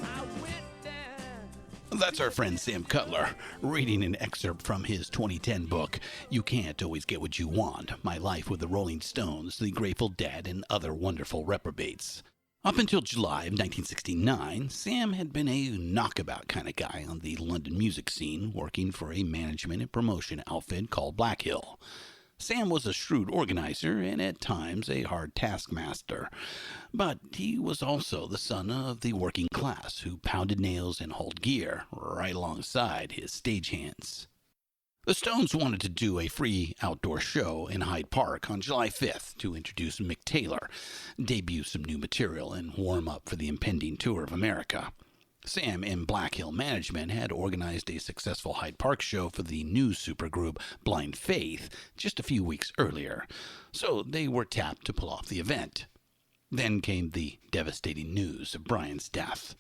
I went down. That's our friend Sam Cutler, reading an excerpt from his 2010 book, You Can't Always Get What You Want, My Life with the Rolling Stones, the Grateful Dead, and Other Wonderful Reprobates. Up until July of 1969, Sam had been a knockabout kind of guy on the London music scene, working for a management and promotion outfit called Black Hill. Sam was a shrewd organizer and at times a hard taskmaster, but he was also the son of the working class who pounded nails and hauled gear right alongside his stagehands. The Stones wanted to do a free outdoor show in Hyde Park on July 5th to introduce Mick Taylor, debut some new material, and warm up for the impending tour of America. Sam and Black Hill Management had organized a successful Hyde Park show for the new supergroup Blind Faith just a few weeks earlier, so they were tapped to pull off the event. Then came the devastating news of Brian's death.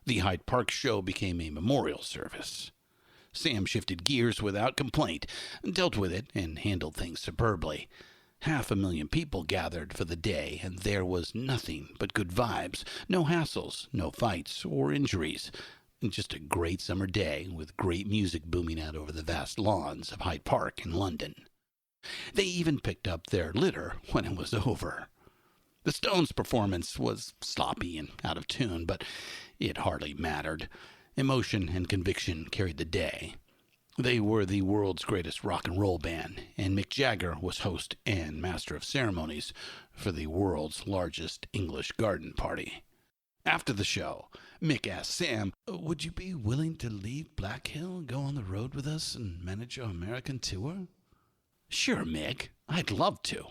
The Hyde Park show became a memorial service. Sam shifted gears without complaint, dealt with it, and handled things superbly. 500,000 people gathered for the day, and there was nothing but good vibes, no hassles, no fights or injuries. Just a great summer day with great music booming out over the vast lawns of Hyde Park in London. They even picked up their litter when it was over. The Stones' performance was sloppy and out of tune, but it hardly mattered. Emotion and conviction carried the day. They were the world's greatest rock and roll band, and Mick Jagger was host and master of ceremonies for the world's largest English garden party. After the show, Mick asked Sam, "Would you be willing to leave Black Hill and go on the road with us and manage our American tour?" "Sure, Mick. I'd love to."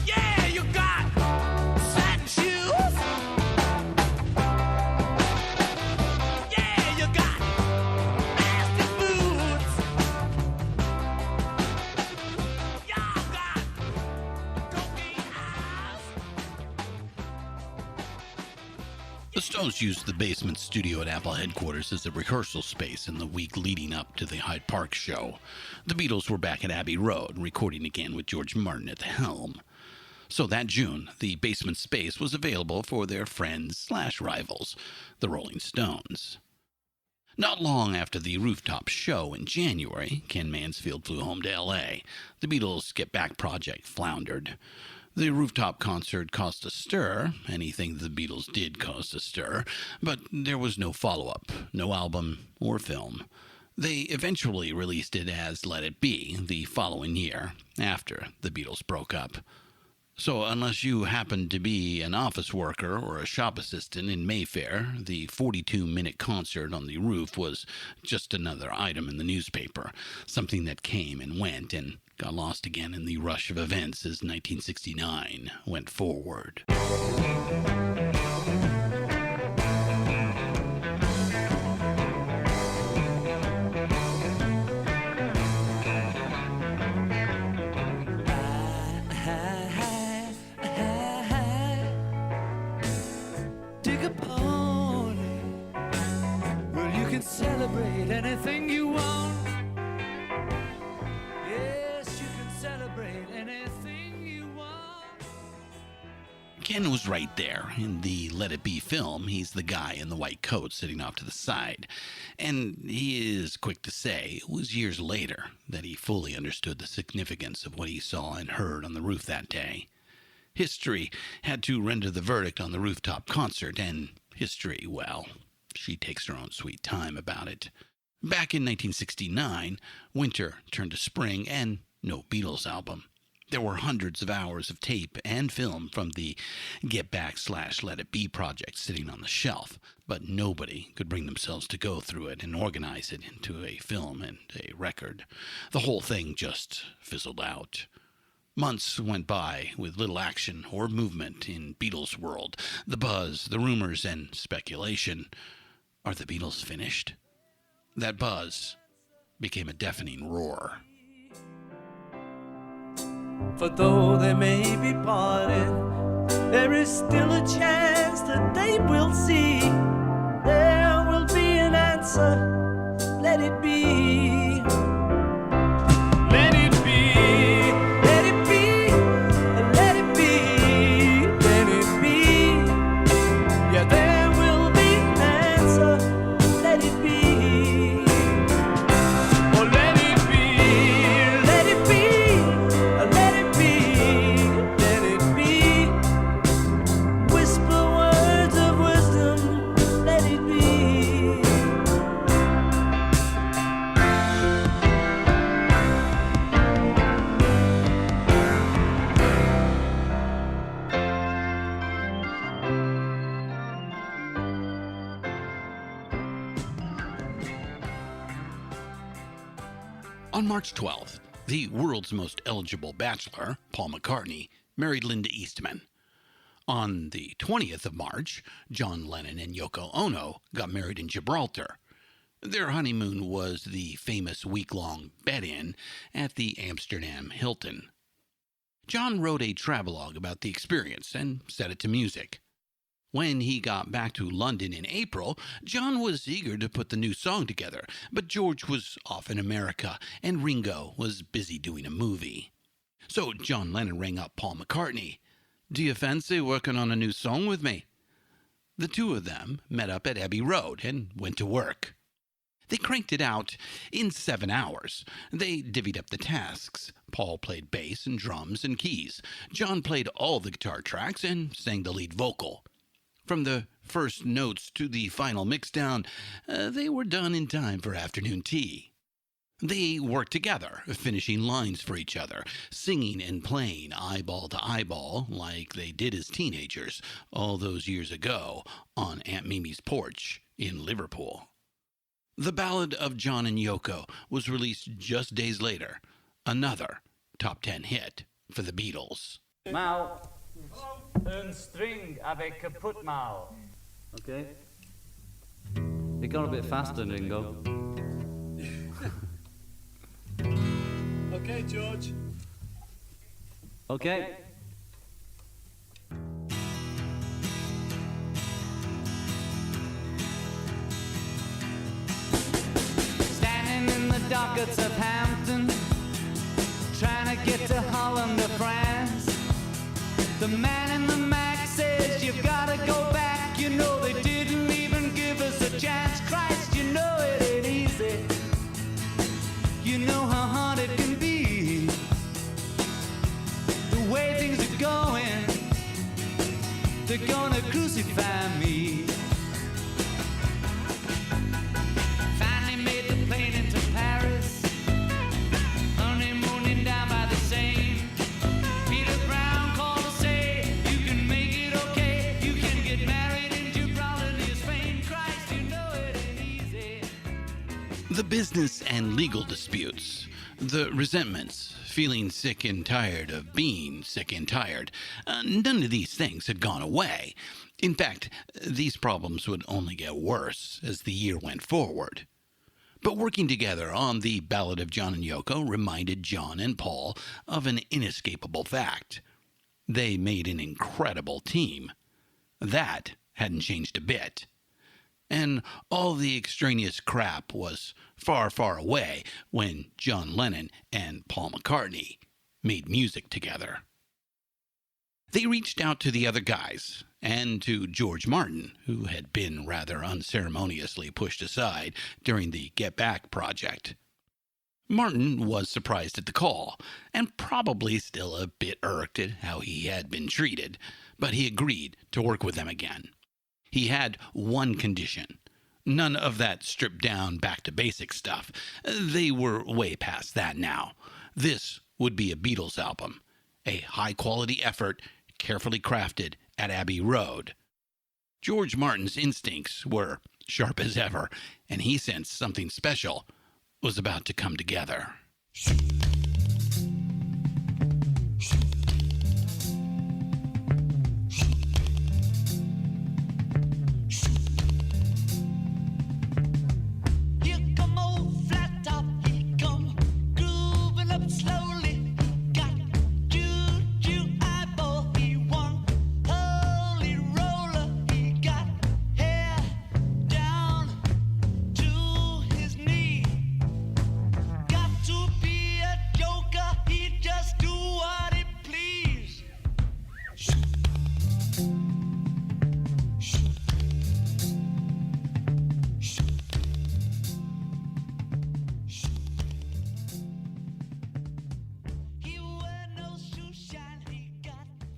Yeah, you got satin shoes. Yeah, you got nasty boots. Y'all got cocaine eyes. The Stones used the basement studio at Apple headquarters as a rehearsal space in the week leading up to the Hyde Park show. The Beatles were back at Abbey Road, recording again with George Martin at the helm. So that June, the basement space was available for their friends/rivals, the Rolling Stones. Not long after the rooftop show in January, Ken Mansfield flew home to L.A. The Beatles' Get Back project floundered. The rooftop concert caused a stir. Anything the Beatles did caused a stir. But there was no follow-up, no album or film. They eventually released it as Let It Be the following year, after the Beatles broke up. So unless you happened to be an office worker or a shop assistant in Mayfair, the 42-minute concert on the roof was just another item in the newspaper, something that came and went and got lost again in the rush of events as 1969 went forward. Celebrate anything you want. Yes, you can celebrate anything you want. Ken was right there. In the Let It Be film, he's the guy in the white coat sitting off to the side. And he is quick to say it was years later that he fully understood the significance of what he saw and heard on the roof that day. History had to render the verdict on the rooftop concert, and history, well, she takes her own sweet time about it. Back in 1969, winter turned to spring and no Beatles album. There were hundreds of hours of tape and film from the Get Back/Let It Be project sitting on the shelf, but nobody could bring themselves to go through it and organize it into a film and a record. The whole thing just fizzled out. Months went by with little action or movement in Beatles world. The buzz, the rumors, and speculation. Are the Beatles finished? That buzz became a deafening roar. For though they may be parted, there is still a chance that they will see. There will be an answer. Let it be. Let it be. Let it be. Let it be. Let it be. Yeah, there will be an answer. Let it be. Oh, let it be. Let it be. Let it be. Let it be. Whisper words of wisdom. Let it be. On March 12th, the world's most eligible bachelor, Paul McCartney, married Linda Eastman. On the 20th of March, John Lennon and Yoko Ono got married in Gibraltar. Their honeymoon was the famous week-long bed-in at the Amsterdam Hilton. John wrote a travelogue about the experience and set it to music. When he got back to London in April, John was eager to put the new song together, but George was off in America, and Ringo was busy doing a movie. So John Lennon rang up Paul McCartney. "Do you fancy working on a new song with me?" The two of them met up at Abbey Road and went to work. They cranked it out in 7 hours. They divvied up the tasks. Paul played bass and drums and keys. John played all the guitar tracks and sang the lead vocal. From the first notes to the final mixdown, they were done in time for afternoon tea. They worked together, finishing lines for each other, singing and playing eyeball to eyeball like they did as teenagers all those years ago on Aunt Mimi's porch in Liverpool. The Ballad of John and Yoko was released just days later, another top 10 hit for the Beatles. Mao, un string avec kaput Mao. Okay. It got a bit faster, Ringo. Okay, George. Okay. Standing in the dockets of Hampton, trying to get to Holland or France. The man in the Mac says you've gotta go back. You know they didn't even give us a chance. Christ, you know it ain't easy. You know how hard it can be. The way things are going, they're gonna crucify me. Finally made the plane into Paris, honeymooning down by the Seine. Peter Brown called to say, you can make it okay. You can get married in Gibraltar near Spain. Christ, you know it ain't easy. The business and legal disputes, the resentments, feeling sick and tired of being sick and tired, none of these things had gone away. In fact, these problems would only get worse as the year went forward. But working together on the Ballad of John and Yoko reminded John and Paul of an inescapable fact. They made an incredible team. That hadn't changed a bit. And all the extraneous crap was far, far away when John Lennon and Paul McCartney made music together. They reached out to the other guys and to George Martin, who had been rather unceremoniously pushed aside during the Get Back project. Martin was surprised at the call, and probably still a bit irked at how he had been treated, but he agreed to work with them again. He had one condition. None of that stripped down back to basic stuff. They were way past that now. This would be a Beatles album, a high-quality effort carefully crafted at Abbey Road. George Martin's instincts were sharp as ever, and he sensed something special was about to come together.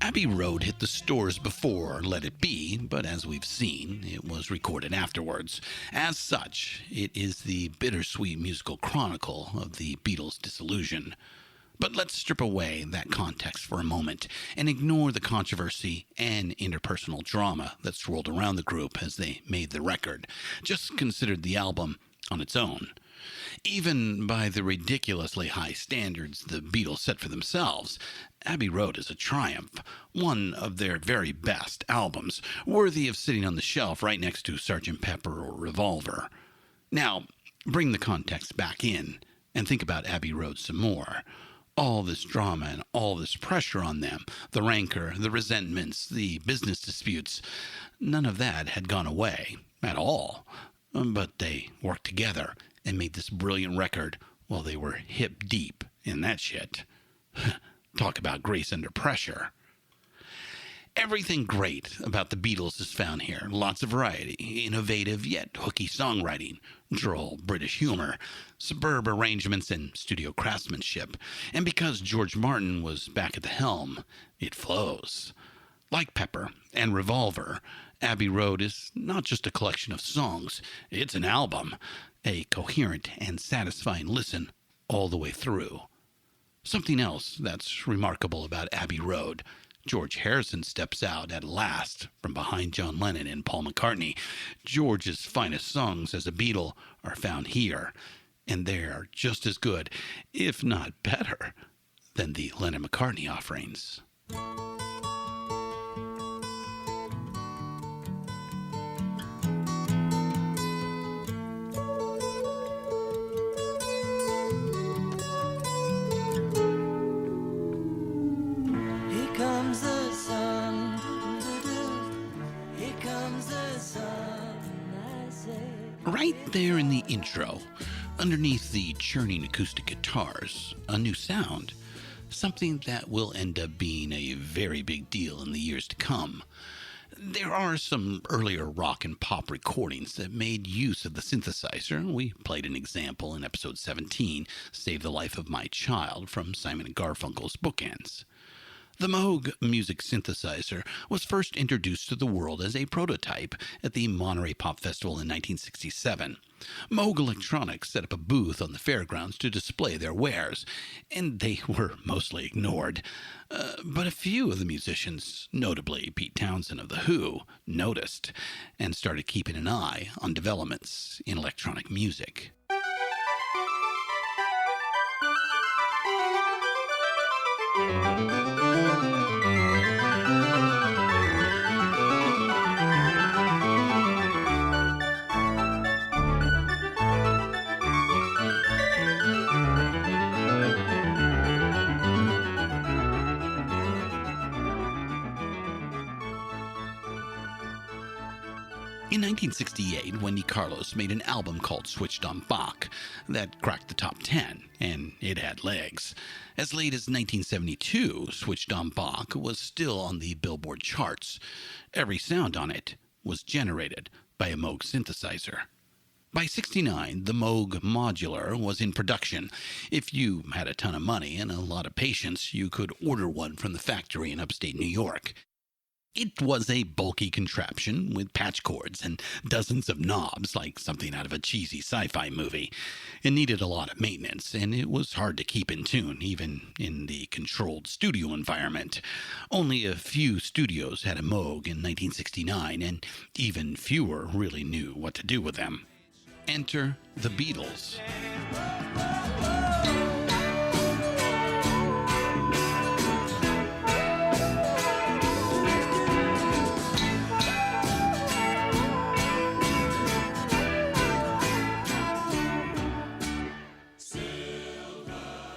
Abbey Road hit the stores before Let It Be, but as we've seen, it was recorded afterwards. As such, it is the bittersweet musical chronicle of the Beatles' dissolution. But let's strip away that context for a moment and ignore the controversy and interpersonal drama that swirled around the group as they made the record. Just consider the album on its own. Even by the ridiculously high standards the Beatles set for themselves, Abbey Road is a triumph, one of their very best albums, worthy of sitting on the shelf right next to Sgt. Pepper or Revolver. Now, bring the context back in and think about Abbey Road some more. All this drama and all this pressure on them, the rancor, the resentments, the business disputes, none of that had gone away at all. But they worked together and made this brilliant record while they were hip deep in that shit. Talk about grace under pressure. Everything great about the Beatles is found here. Lots of variety, innovative yet hooky songwriting, droll British humor, superb arrangements and studio craftsmanship. And because George Martin was back at the helm, it flows. Like Pepper and Revolver, Abbey Road is not just a collection of songs, it's an album, a coherent and satisfying listen all the way through. Something else that's remarkable about Abbey Road, George Harrison steps out at last from behind John Lennon and Paul McCartney. George's finest songs as a Beatle are found here, and they're just as good, if not better, than the Lennon-McCartney offerings. Right there in the intro, underneath the churning acoustic guitars, a new sound. something that will end up being a very big deal in the years to come. There are some earlier rock and pop recordings that made use of the synthesizer. We played an example in episode 17, Save the Life of My Child, from Simon & Garfunkel's Bookends. The Moog music synthesizer was first introduced to the world as a prototype at the Monterey Pop Festival in 1967. Moog Electronics set up a booth on the fairgrounds to display their wares, and they were mostly ignored. But a few of the musicians, notably Pete Townsend of The Who, noticed and started keeping an eye on developments in electronic music. In 1968, Wendy Carlos made an album called Switched on Bach that cracked the top 10, and it had legs. As late as 1972, Switched on Bach was still on the Billboard charts. Every sound on it was generated by a Moog synthesizer. By 1969, the Moog Modular was in production. If you had a ton of money and a lot of patience, you could order one from the factory in upstate New York. It was a bulky contraption with patch cords and dozens of knobs, like something out of a cheesy sci-fi movie. It needed a lot of maintenance, and it was hard to keep in tune, even in the controlled studio environment. Only a few studios had a Moog in 1969, and even fewer really knew what to do with them. Enter the Beatles.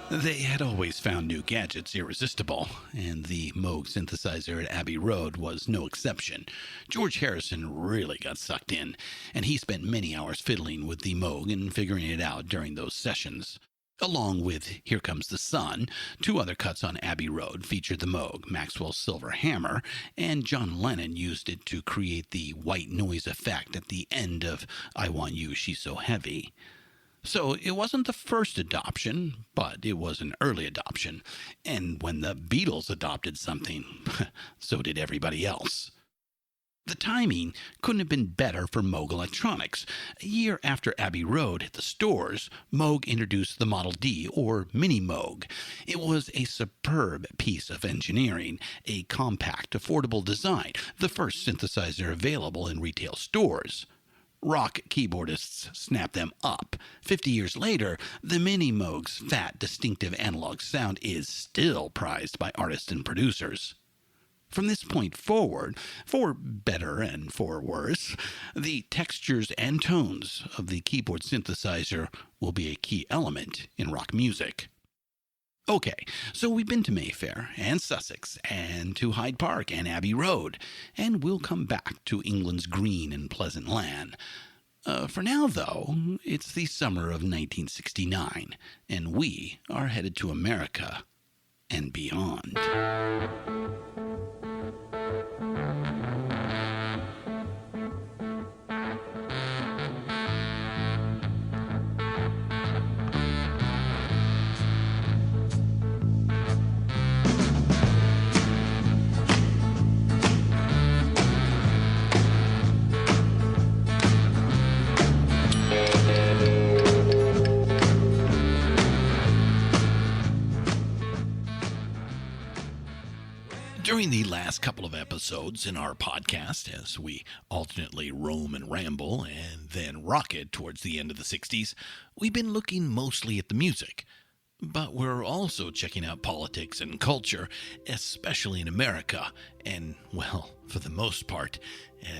They had always found new gadgets irresistible, and the Moog synthesizer at Abbey Road was no exception. George Harrison really got sucked in, and he spent many hours fiddling with the Moog and figuring it out during those sessions. Along with Here Comes the Sun, two other cuts on Abbey Road featured the Moog, Maxwell's Silver Hammer, and John Lennon used it to create the white noise effect at the end of I Want You, She's So Heavy. So it wasn't the first adoption, but it was an early adoption. And when the Beatles adopted something, so did everybody else. The timing couldn't have been better for Moog Electronics. A year after Abbey Road hit the stores, Moog introduced the Model D, or Mini Moog. It was a superb piece of engineering, a compact, affordable design, the first synthesizer available in retail stores. Rock keyboardists snapped them up. 50 years later, the Mini Moog's fat, distinctive analog sound is still prized by artists and producers. From this point forward, for better and for worse, the textures and tones of the keyboard synthesizer will be a key element in rock music. Okay, so we've been to Mayfair and Sussex and to Hyde Park and Abbey Road, and we'll come back to England's green and pleasant land. For now, though, it's the summer of 1969, and we are headed to America and beyond. During the last couple of episodes in our podcast, as we alternately roam and ramble and then rocket towards the end of the 60s, we've been looking mostly at the music. But we're also checking out politics and culture, especially in America. And, well, for the most part,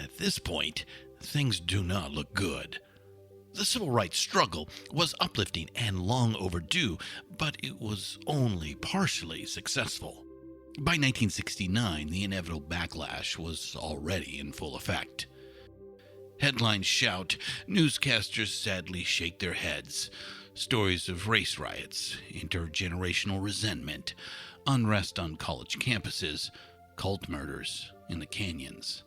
at this point, things do not look good. The civil rights struggle was uplifting and long overdue, but it was only partially successful. By 1969, the inevitable backlash was already in full effect. Headlines shout, newscasters sadly shake their heads. Stories of race riots, intergenerational resentment, unrest on college campuses, cult murders in the canyons.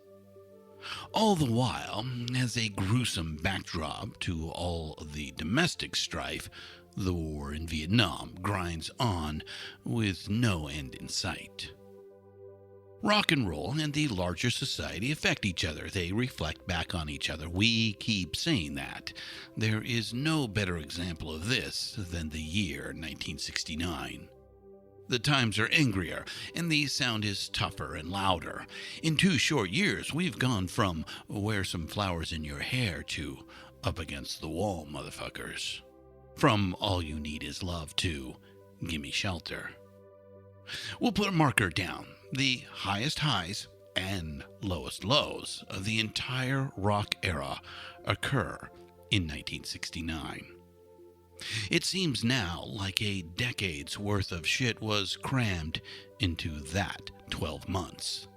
All the while, as a gruesome backdrop to all of the domestic strife, the war in Vietnam grinds on with no end in sight. Rock and roll and the larger society affect each other. They reflect back on each other. We keep saying that. There is no better example of this than the year 1969. The times are angrier, and the sound is tougher and louder. In 2 short years, we've gone from wear some flowers in your hair to up against the wall, motherfuckers. From all you need is love to gimme shelter. We'll put a marker down. The highest highs and lowest lows of the entire rock era occur in 1969. It seems now like a decade's worth of shit was crammed into that 12 months.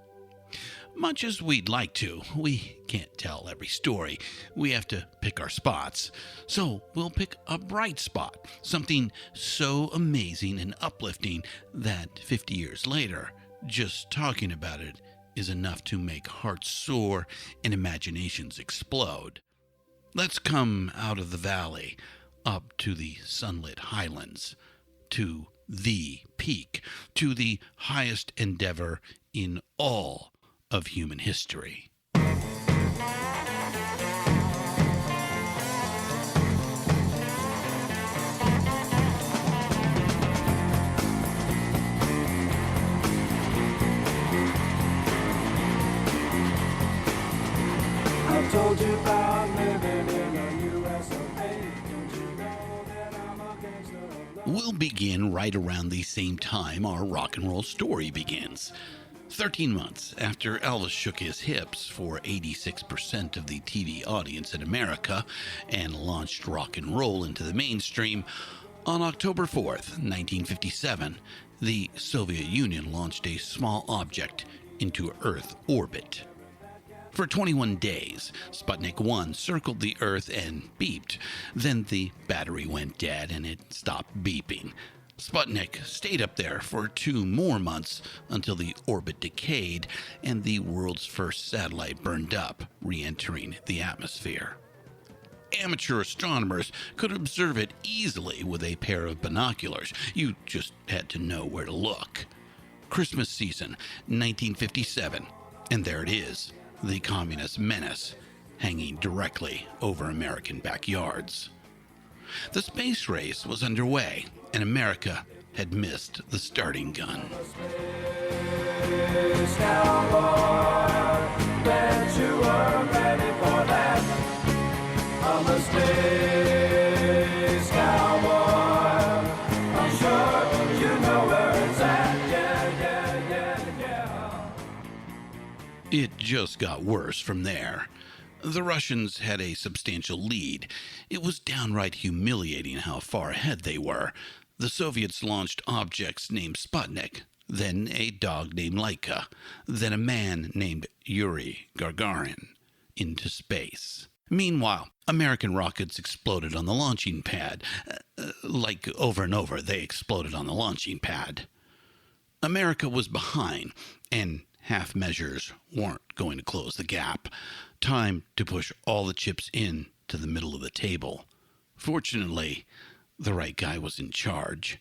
Much as we'd like to, we can't tell every story. We have to pick our spots. So we'll pick a bright spot, something so amazing and uplifting that 50 years later, just talking about it is enough to make hearts soar and imaginations explode. Let's come out of the valley, up to the sunlit highlands, to the peak, to the highest endeavor in all of human history. I told you about living in the US of A. Don't you know that I'm a gangster of love? We'll begin right around the same time our rock and roll story begins. 13 months after Elvis shook his hips for 86% of the TV audience in America and launched rock and roll into the mainstream, on October 4th, 1957, the Soviet Union launched a small object into Earth orbit. For 21 days, Sputnik 1 circled the Earth and beeped. Then the battery went dead and it stopped beeping. Sputnik stayed up there for 2 more months until the orbit decayed and the world's first satellite burned up, re-entering the atmosphere. Amateur astronomers could observe it easily with a pair of binoculars. You just had to know where to look. Christmas season, 1957, and there it is, the communist menace, hanging directly over American backyards. The space race was underway, and America had missed the starting gun. Space cowboy, bet you were ready for that. I'm a space cowboy. I'm sure you know where it's at. Yeah. It just got worse from there. The Russians had a substantial lead. It was downright humiliating how far ahead they were. The Soviets launched objects named Sputnik, then a dog named Laika, then a man named Yuri Gagarin into space. Meanwhile, American rockets exploded on the launching pad. Like over and over, they exploded on the launching pad. America was behind, and half measures weren't going to close the gap. Time to push all the chips in to the middle of the table. Fortunately, the right guy was in charge.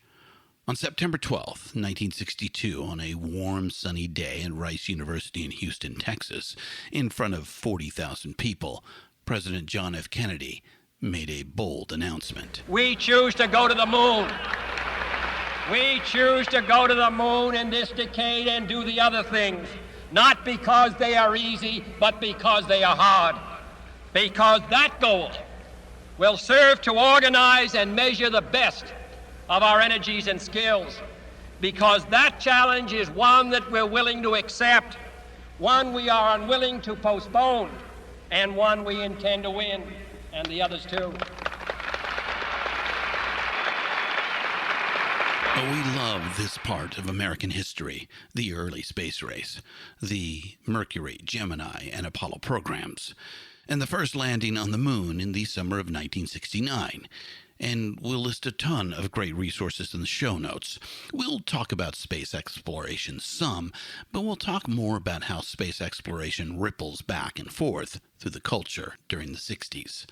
On September 12th, 1962, on a warm, sunny day at Rice University in Houston, Texas, in front of 40,000 people, President John F. Kennedy made a bold announcement. We choose to go to the moon. We choose to go to the moon in this decade and do the other things, not because they are easy, but because they are hard. Because that goal will serve to organize and measure the best of our energies and skills. Because that challenge is one that we're willing to accept, one we are unwilling to postpone, and one we intend to win, and the others too. We love this part of American history, the early space race, the Mercury, Gemini, and Apollo programs, and the first landing on the moon in the summer of 1969. and we'll list a ton of great resources in the show notes. We'll talk about space exploration some, but we'll talk more about how space exploration ripples back and forth through the culture during the 60s.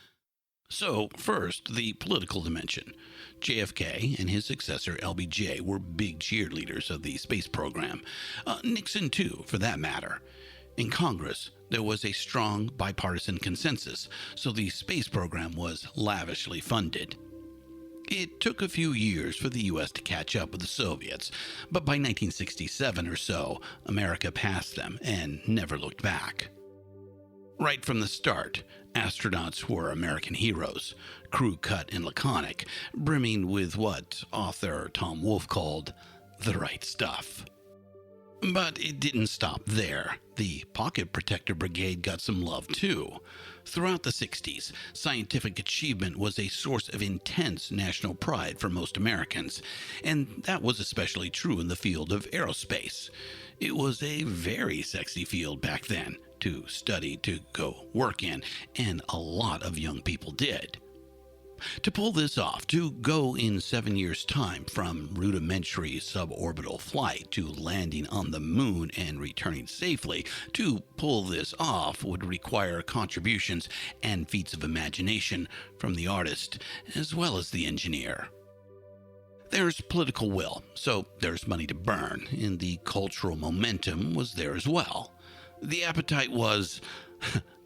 So, first, the political dimension. JFK and his successor LBJ were big cheerleaders of the space program. Nixon, too, for that matter. In Congress, there was a strong bipartisan consensus, so the space program was lavishly funded. It took a few years for the U.S. to catch up with the Soviets, but by 1967 or so, America passed them and never looked back. Right from the start, astronauts were American heroes, crew-cut and laconic, brimming with what author Tom Wolfe called the right stuff. But it didn't stop there. The Pocket Protector Brigade got some love too. Throughout the 60s, scientific achievement was a source of intense national pride for most Americans, and that was especially true in the field of aerospace. It was a very sexy field back then to study, to go work in, and a lot of young people did. To pull this off, to go in 7 years' time from rudimentary suborbital flight to landing on the moon and returning safely, to pull this off would require contributions and feats of imagination from the artist as well as the engineer. There's political will, so there's money to burn, and the cultural momentum was there as well. The appetite was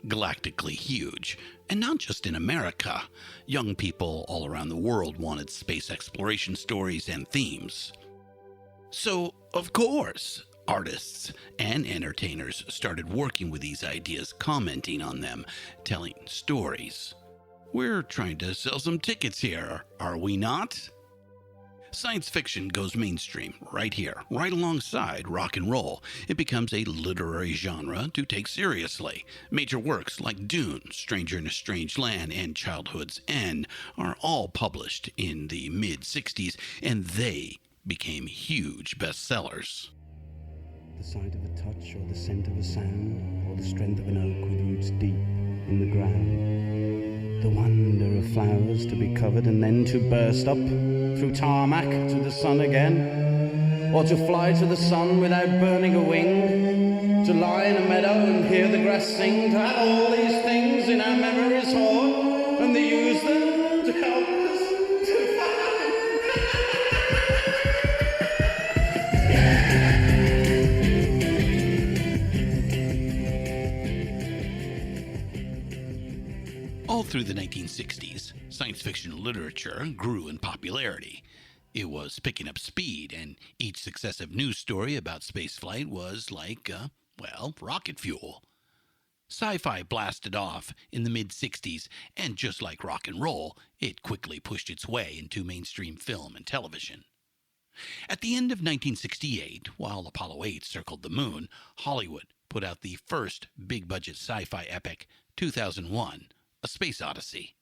galactically huge, and not just in America. Young people all around the world wanted space exploration stories and themes. So, of course, artists and entertainers started working with these ideas, commenting on them, telling stories. We're trying to sell some tickets here, are we not? Science fiction goes mainstream right here, right alongside rock and roll. It becomes a literary genre to take seriously. Major works like Dune, Stranger in a Strange Land, and Childhood's End are all published in the mid-60s, and they became huge bestsellers. The sight of a touch, or the scent of a sound, or the strength of an oak with roots deep in the ground. The wonder of flowers to be covered and then to burst up through tarmac to the sun again, or to fly to the sun without burning a wing, to lie in a meadow and hear the grass sing, to have all these things in our memories hoard, and to use them to help us to All through the 1960s, science fiction literature grew in popularity. It was picking up speed, and each successive news story about spaceflight was like, rocket fuel. Sci-fi blasted off in the mid-60s, and just like rock and roll, it quickly pushed its way into mainstream film and television. At the end of 1968, while Apollo 8 circled the moon, Hollywood put out the first big-budget sci-fi epic, 2001, A Space Odyssey.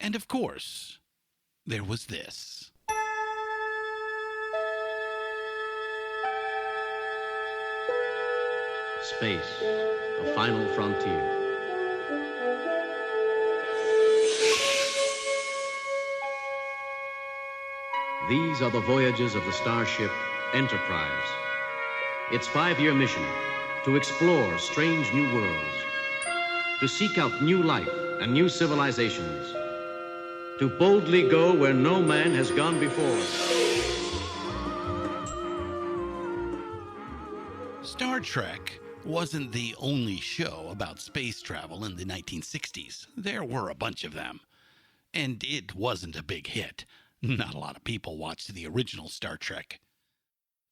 And of course, there was this. Space, the final frontier. These are the voyages of the starship Enterprise. Its 5-year mission, to explore strange new worlds, to seek out new life and new civilizations, to boldly go where no man has gone before. Star Trek wasn't the only show about space travel in the 1960s. There were a bunch of them. And it wasn't a big hit. Not a lot of people watched the original Star Trek.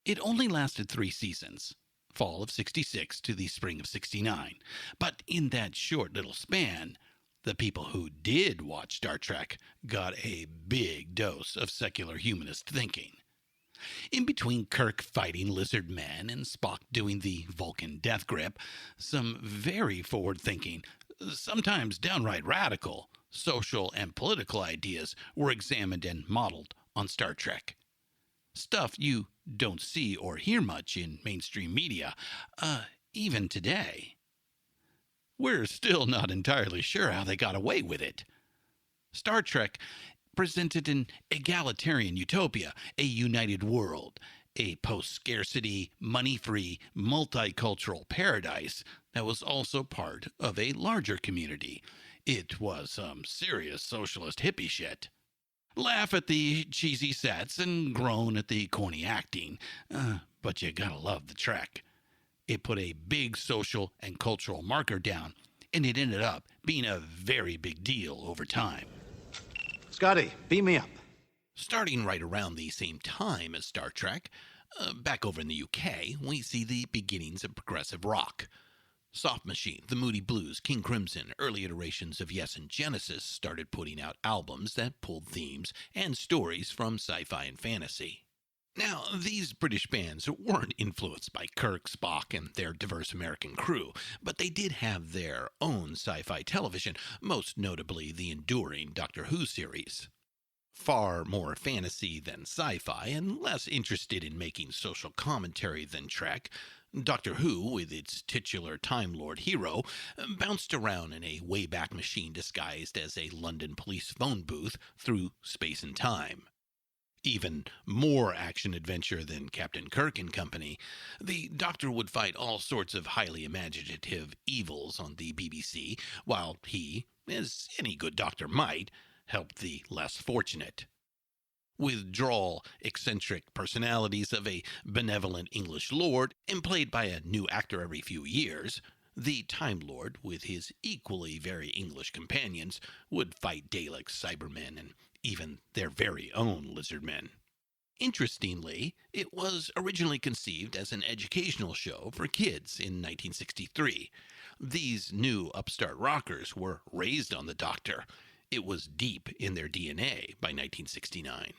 It only lasted 3 seasons, fall of '66 to the spring of '69. But in that short little span, the people who did watch Star Trek got a big dose of secular humanist thinking. In between Kirk fighting lizard men and Spock doing the Vulcan death grip, some very forward-thinking, sometimes downright radical, social and political ideas were examined and modeled on Star Trek. Stuff you don't see or hear much in mainstream media, even today. We're still not entirely sure how they got away with it. Star Trek, presented an egalitarian utopia, a united world, a post-scarcity, money-free, multicultural paradise that was also part of a larger community. It was some serious socialist hippie shit. Laugh at the cheesy sets and groan at the corny acting, but you gotta love the track. It put a big social and cultural marker down, and it ended up being a very big deal over time. Scotty, beam me up. Starting right around the same time as Star Trek, back over in the UK, we see the beginnings of progressive rock. Soft Machine, The Moody Blues, King Crimson, early iterations of Yes and Genesis started putting out albums that pulled themes and stories from sci-fi and fantasy. Now, these British bands weren't influenced by Kirk, Spock, and their diverse American crew, but they did have their own sci-fi television, most notably the enduring Doctor Who series. Far more fantasy than sci-fi, and less interested in making social commentary than Trek, Doctor Who, with its titular Time Lord hero, bounced around in a Wayback Machine disguised as a London police phone booth through space and time. Even more action-adventure than Captain Kirk and company, the Doctor would fight all sorts of highly imaginative evils on the BBC, while he, as any good doctor might, helped the less fortunate. With droll, eccentric personalities of a benevolent English lord, and played by a new actor every few years, the Time Lord, with his equally very English companions, would fight Daleks, Cybermen, and even their very own Lizardmen. Interestingly, it was originally conceived as an educational show for kids in 1963. These new upstart rockers were raised on the Doctor. It was deep in their DNA by 1969.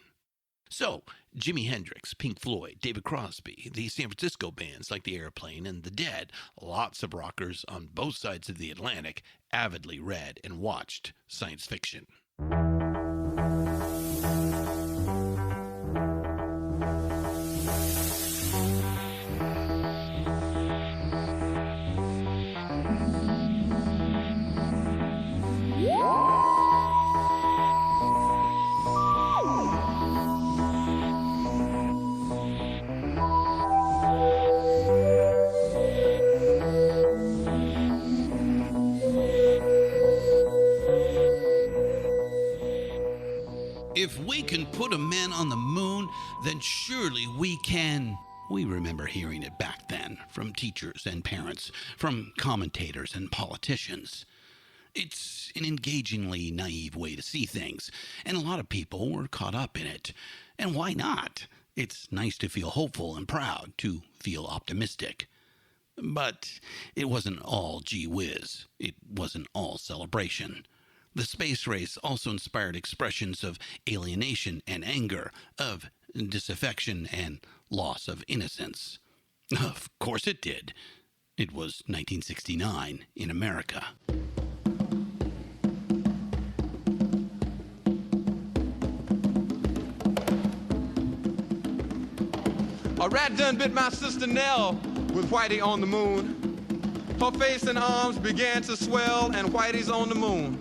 So, Jimi Hendrix, Pink Floyd, David Crosby, the San Francisco bands like The Airplane and The Dead, lots of rockers on both sides of the Atlantic avidly read and watched science fiction. If we can put a man on the moon, then surely we can. We remember hearing it back then from teachers and parents, from commentators and politicians. It's an engagingly naive way to see things, and a lot of people were caught up in it. And why not? It's nice to feel hopeful and proud, to feel optimistic. But it wasn't all gee whiz. It wasn't all celebration. The space race also inspired expressions of alienation and anger, of disaffection and loss of innocence. Of course it did. It was 1969 in America. A rat done bit my sister Nell with Whitey on the moon. Her face and arms began to swell, and Whitey's on the moon.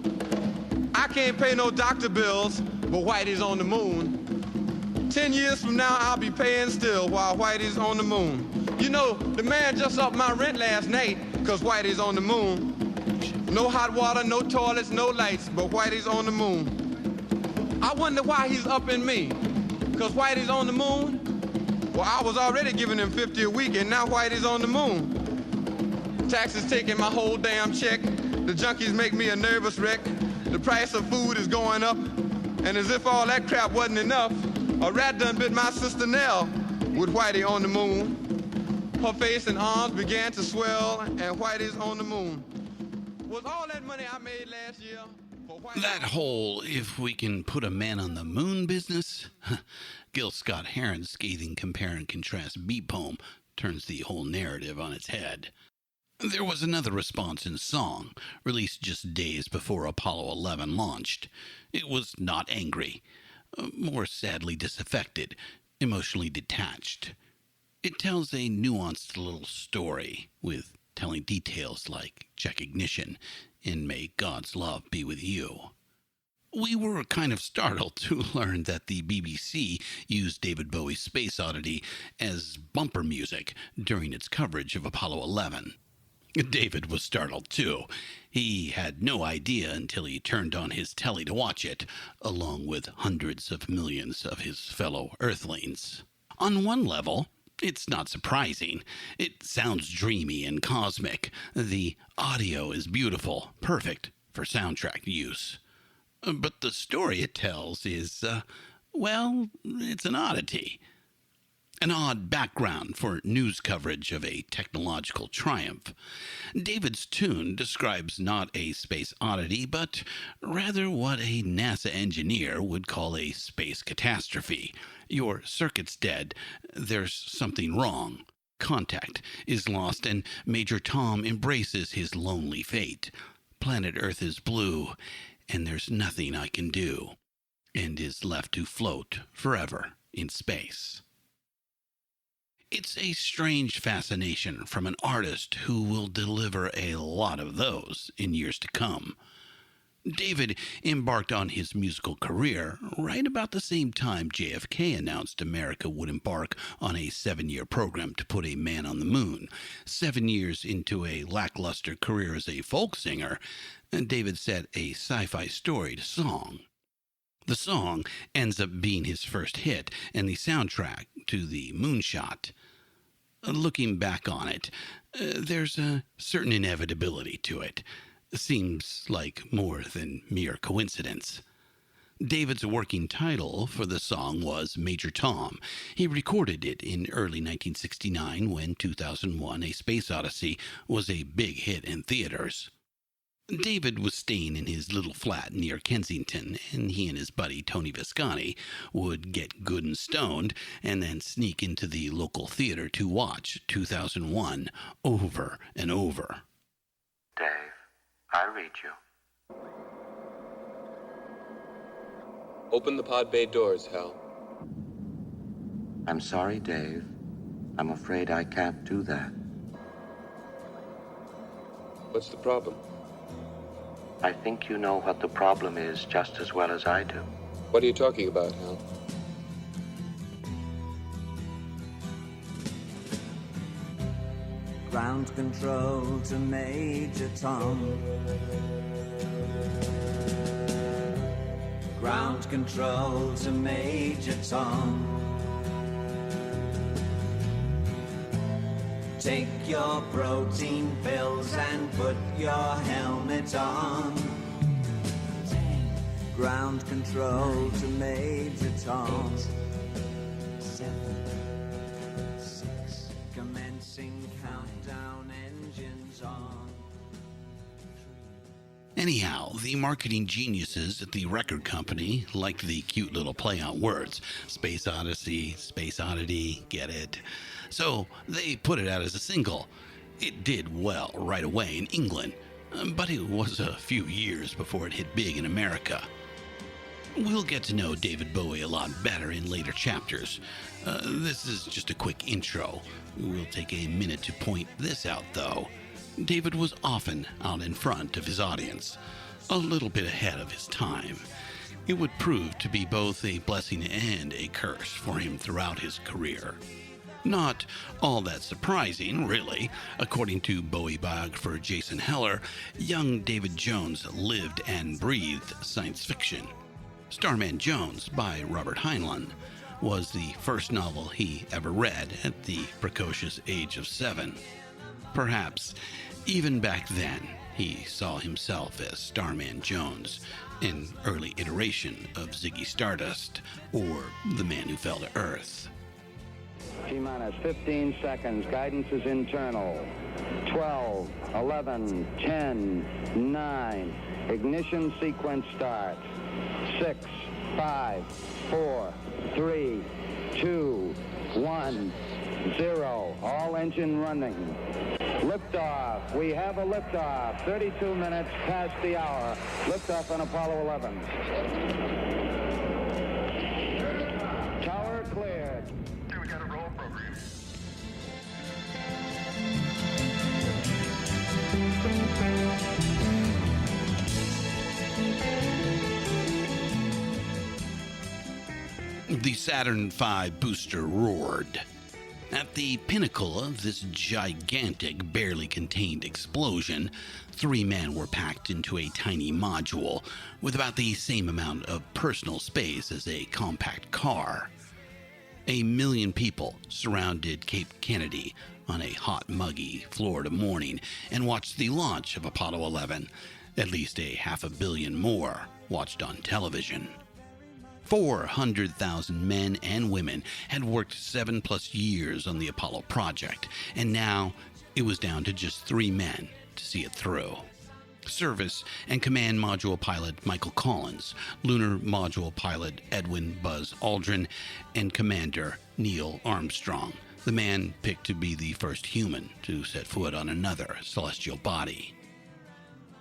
I can't pay no doctor bills, but Whitey's on the moon. 10 years from now, I'll be paying still while Whitey's on the moon. You know, the man just upped my rent last night, cause Whitey's on the moon. No hot water, no toilets, no lights, but Whitey's on the moon. I wonder why he's upping me, cause Whitey's on the moon? Well, I was already giving him $50 a week, and now Whitey's on the moon. Taxes taking my whole damn check. The junkies make me a nervous wreck. The price of food is going up, and as if all that crap wasn't enough, a rat done bit my sister Nell with Whitey on the moon. Her face and arms began to swell, and Whitey's on the moon. Was all that money I made last year for Whitey? That whole "if we can put a man on the moon" business? Gil Scott-Heron's scathing compare and contrast beat poem turns the whole narrative on its head. There was another response in song, released just days before Apollo 11 launched. It was not angry, more sadly disaffected, emotionally detached. It tells a nuanced little story, with telling details like check ignition and may God's love be with you. We were kind of startled to learn that the BBC used David Bowie's Space Oddity as bumper music during its coverage of Apollo 11. David was startled too. He had no idea until he turned on his telly to watch it, along with hundreds of millions of his fellow Earthlings. On one level, it's not surprising. It sounds dreamy and cosmic. The audio is beautiful, perfect for soundtrack use. But the story it tells is, well, it's an oddity. An odd background for news coverage of a technological triumph. David's tune describes not a space oddity, but rather what a NASA engineer would call a space catastrophe. Your circuit's dead. There's something wrong. Contact is lost, and Major Tom embraces his lonely fate. Planet Earth is blue, and there's nothing I can do, and is left to float forever in space. It's a strange fascination from an artist who will deliver a lot of those in years to come. David embarked on his musical career right about the same time JFK announced America would embark on a 7-year program to put a man on the moon. 7 years into a lackluster career as a folk singer, David set a sci-fi story to song. The song ends up being his first hit and the soundtrack to the moonshot. Looking back on it, there's a certain inevitability to it. Seems like more than mere coincidence. David's working title for the song was Major Tom. He recorded it in early 1969 when 2001 A Space Odyssey was a big hit in theaters. David was staying in his little flat near Kensington, and he and his buddy Tony Visconti would get good and stoned and then sneak into the local theater to watch 2001 over and over. Dave, I read you. Open the pod bay doors, Hal. I'm sorry, Dave. I'm afraid I can't do that. What's the problem? I think you know what the problem is just as well as I do. What are you talking about, Hal? Ground control to Major Tom. Ground control to Major Tom. Take your protein pills and put your helmet on. Ground control to Major Tom. 7, 6, commencing countdown, engines on. Anyhow, the marketing geniuses at the record company liked the cute little play on words. Space Odyssey, Space Oddity, get it? So they put it out as a single. It did well right away in England, but it was a few years before it hit big in America. We'll get to know David Bowie a lot better in later chapters. This is just a quick intro. We'll take a minute to point this out, though. David was often out in front of his audience, a little bit ahead of his time. It would prove to be both a blessing and a curse for him throughout his career. Not all that surprising, really. According to Bowie biographer Jason Heller, young David Jones lived and breathed science fiction. Starman Jones by Robert Heinlein was the first novel he ever read at the precocious age of 7. Perhaps even back then he saw himself as Starman Jones, an early iteration of Ziggy Stardust or the Man Who Fell to Earth. T-minus 15 seconds. Guidance is internal. 12, 11, 10, 9. Ignition sequence starts. 6, 5, 4, 3, 2, 1, 0. All engine running. Liftoff. We have a liftoff. 32 minutes past the hour. Liftoff on Apollo 11. Tower cleared. Okay, we got a roll program. The Saturn V booster roared. At the pinnacle of this gigantic, barely contained explosion, 3 men were packed into a tiny module with about the same amount of personal space as a compact car. 1 million people surrounded Cape Kennedy on a hot, muggy Florida morning and watched the launch of Apollo 11. At least 500 million more watched on television. 400,000 men and women had worked 7+ years on the Apollo project, and now it was down to just 3 men to see it through. Service and Command Module Pilot Michael Collins, Lunar Module Pilot Edwin Buzz Aldrin, and Commander Neil Armstrong, the man picked to be the first human to set foot on another celestial body.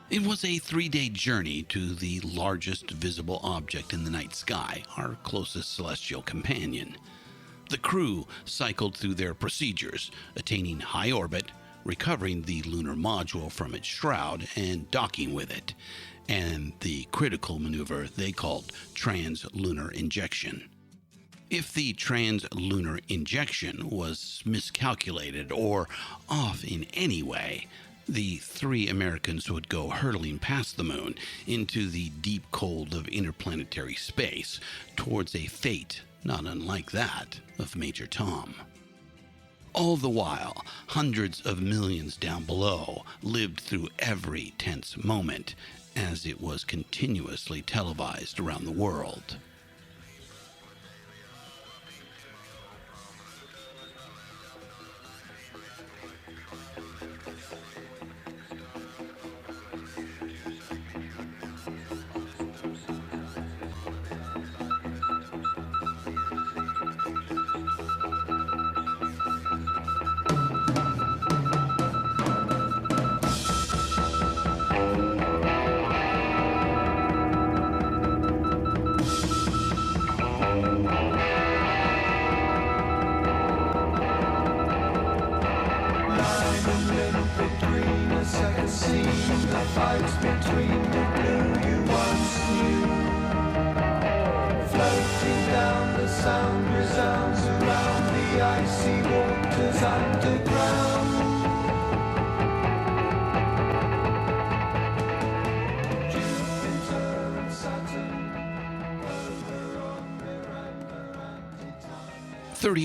It was a 3-day journey to the largest visible object in the night sky, our closest celestial companion. The crew cycled through their procedures, attaining high orbit, recovering the lunar module from its shroud and docking with it, and the critical maneuver they called trans-lunar injection. If the trans-lunar injection was miscalculated or off in any way, the 3 Americans would go hurtling past the moon into the deep cold of interplanetary space towards a fate not unlike that of Major Tom. All the while, hundreds of millions down below lived through every tense moment as it was continuously televised around the world.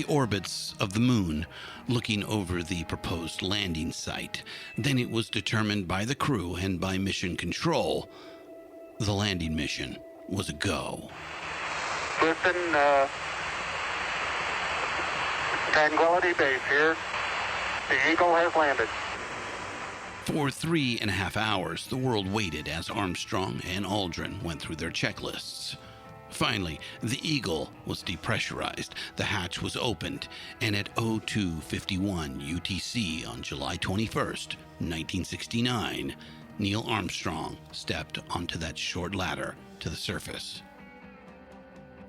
Orbits of the moon, looking over the proposed landing site. Then it was determined by the crew and by mission control the landing mission was a go. Listen, Tranquility Base here. The Eagle has landed. For 3.5 hours, the world waited as Armstrong and Aldrin went through their checklists. Finally, the Eagle was depressurized, the hatch was opened, and at 02:51 UTC on July 21st, 1969, Neil Armstrong stepped onto that short ladder to the surface.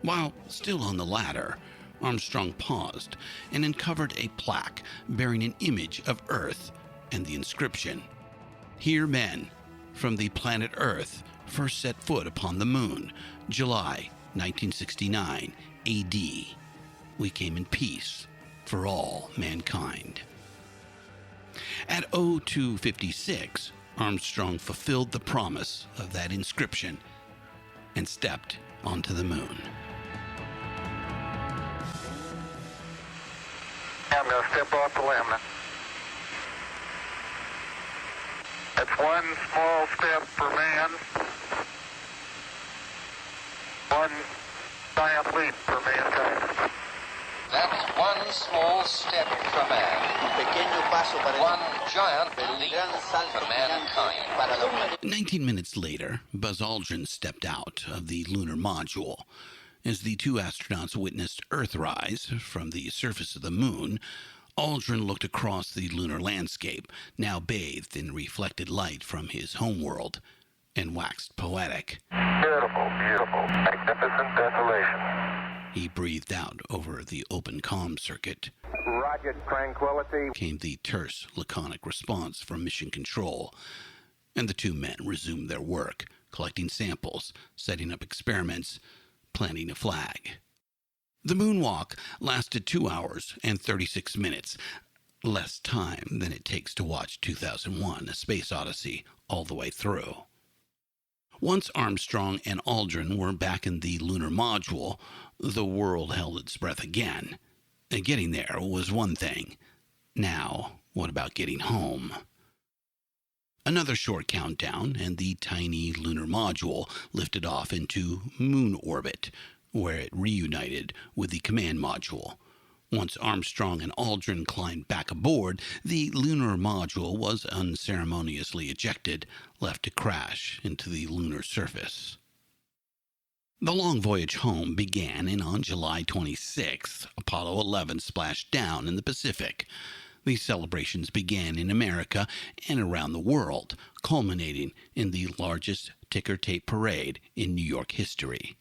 While still on the ladder, Armstrong paused and uncovered a plaque bearing an image of Earth and the inscription, "Here men from the planet Earth first set foot upon the moon, July 1969 AD. We came in peace for all mankind." At 02:56, Armstrong fulfilled the promise of that inscription and stepped onto the moon. I'm going to step off the limb. That's one small step for man, one giant leap for mankind. That's one small step for man, one giant leap for mankind. 19 minutes later, Buzz Aldrin stepped out of the lunar module. As the 2 astronauts witnessed Earthrise from the surface of the moon, Aldrin looked across the lunar landscape, now bathed in reflected light from his homeworld, and waxed poetic. Beautiful, beautiful, magnificent desolation. He breathed out over the open comm circuit. Roger, Tranquility. Came the terse, laconic response from Mission Control, and the 2 men resumed their work, collecting samples, setting up experiments, planting a flag. The moonwalk lasted 2 hours and 36 minutes, less time than it takes to watch 2001: A Space Odyssey all the way through. Once Armstrong and Aldrin were back in the lunar module, the world held its breath again. Getting there was one thing. Now, what about getting home? Another short countdown, and the tiny lunar module lifted off into moon orbit, where it reunited with the command module. Once Armstrong and Aldrin climbed back aboard, the lunar module was unceremoniously ejected, left to crash into the lunar surface. The long voyage home began, and on July 26th, Apollo 11 splashed down in the Pacific. These celebrations began in America and around the world, culminating in the largest ticker tape parade in New York history.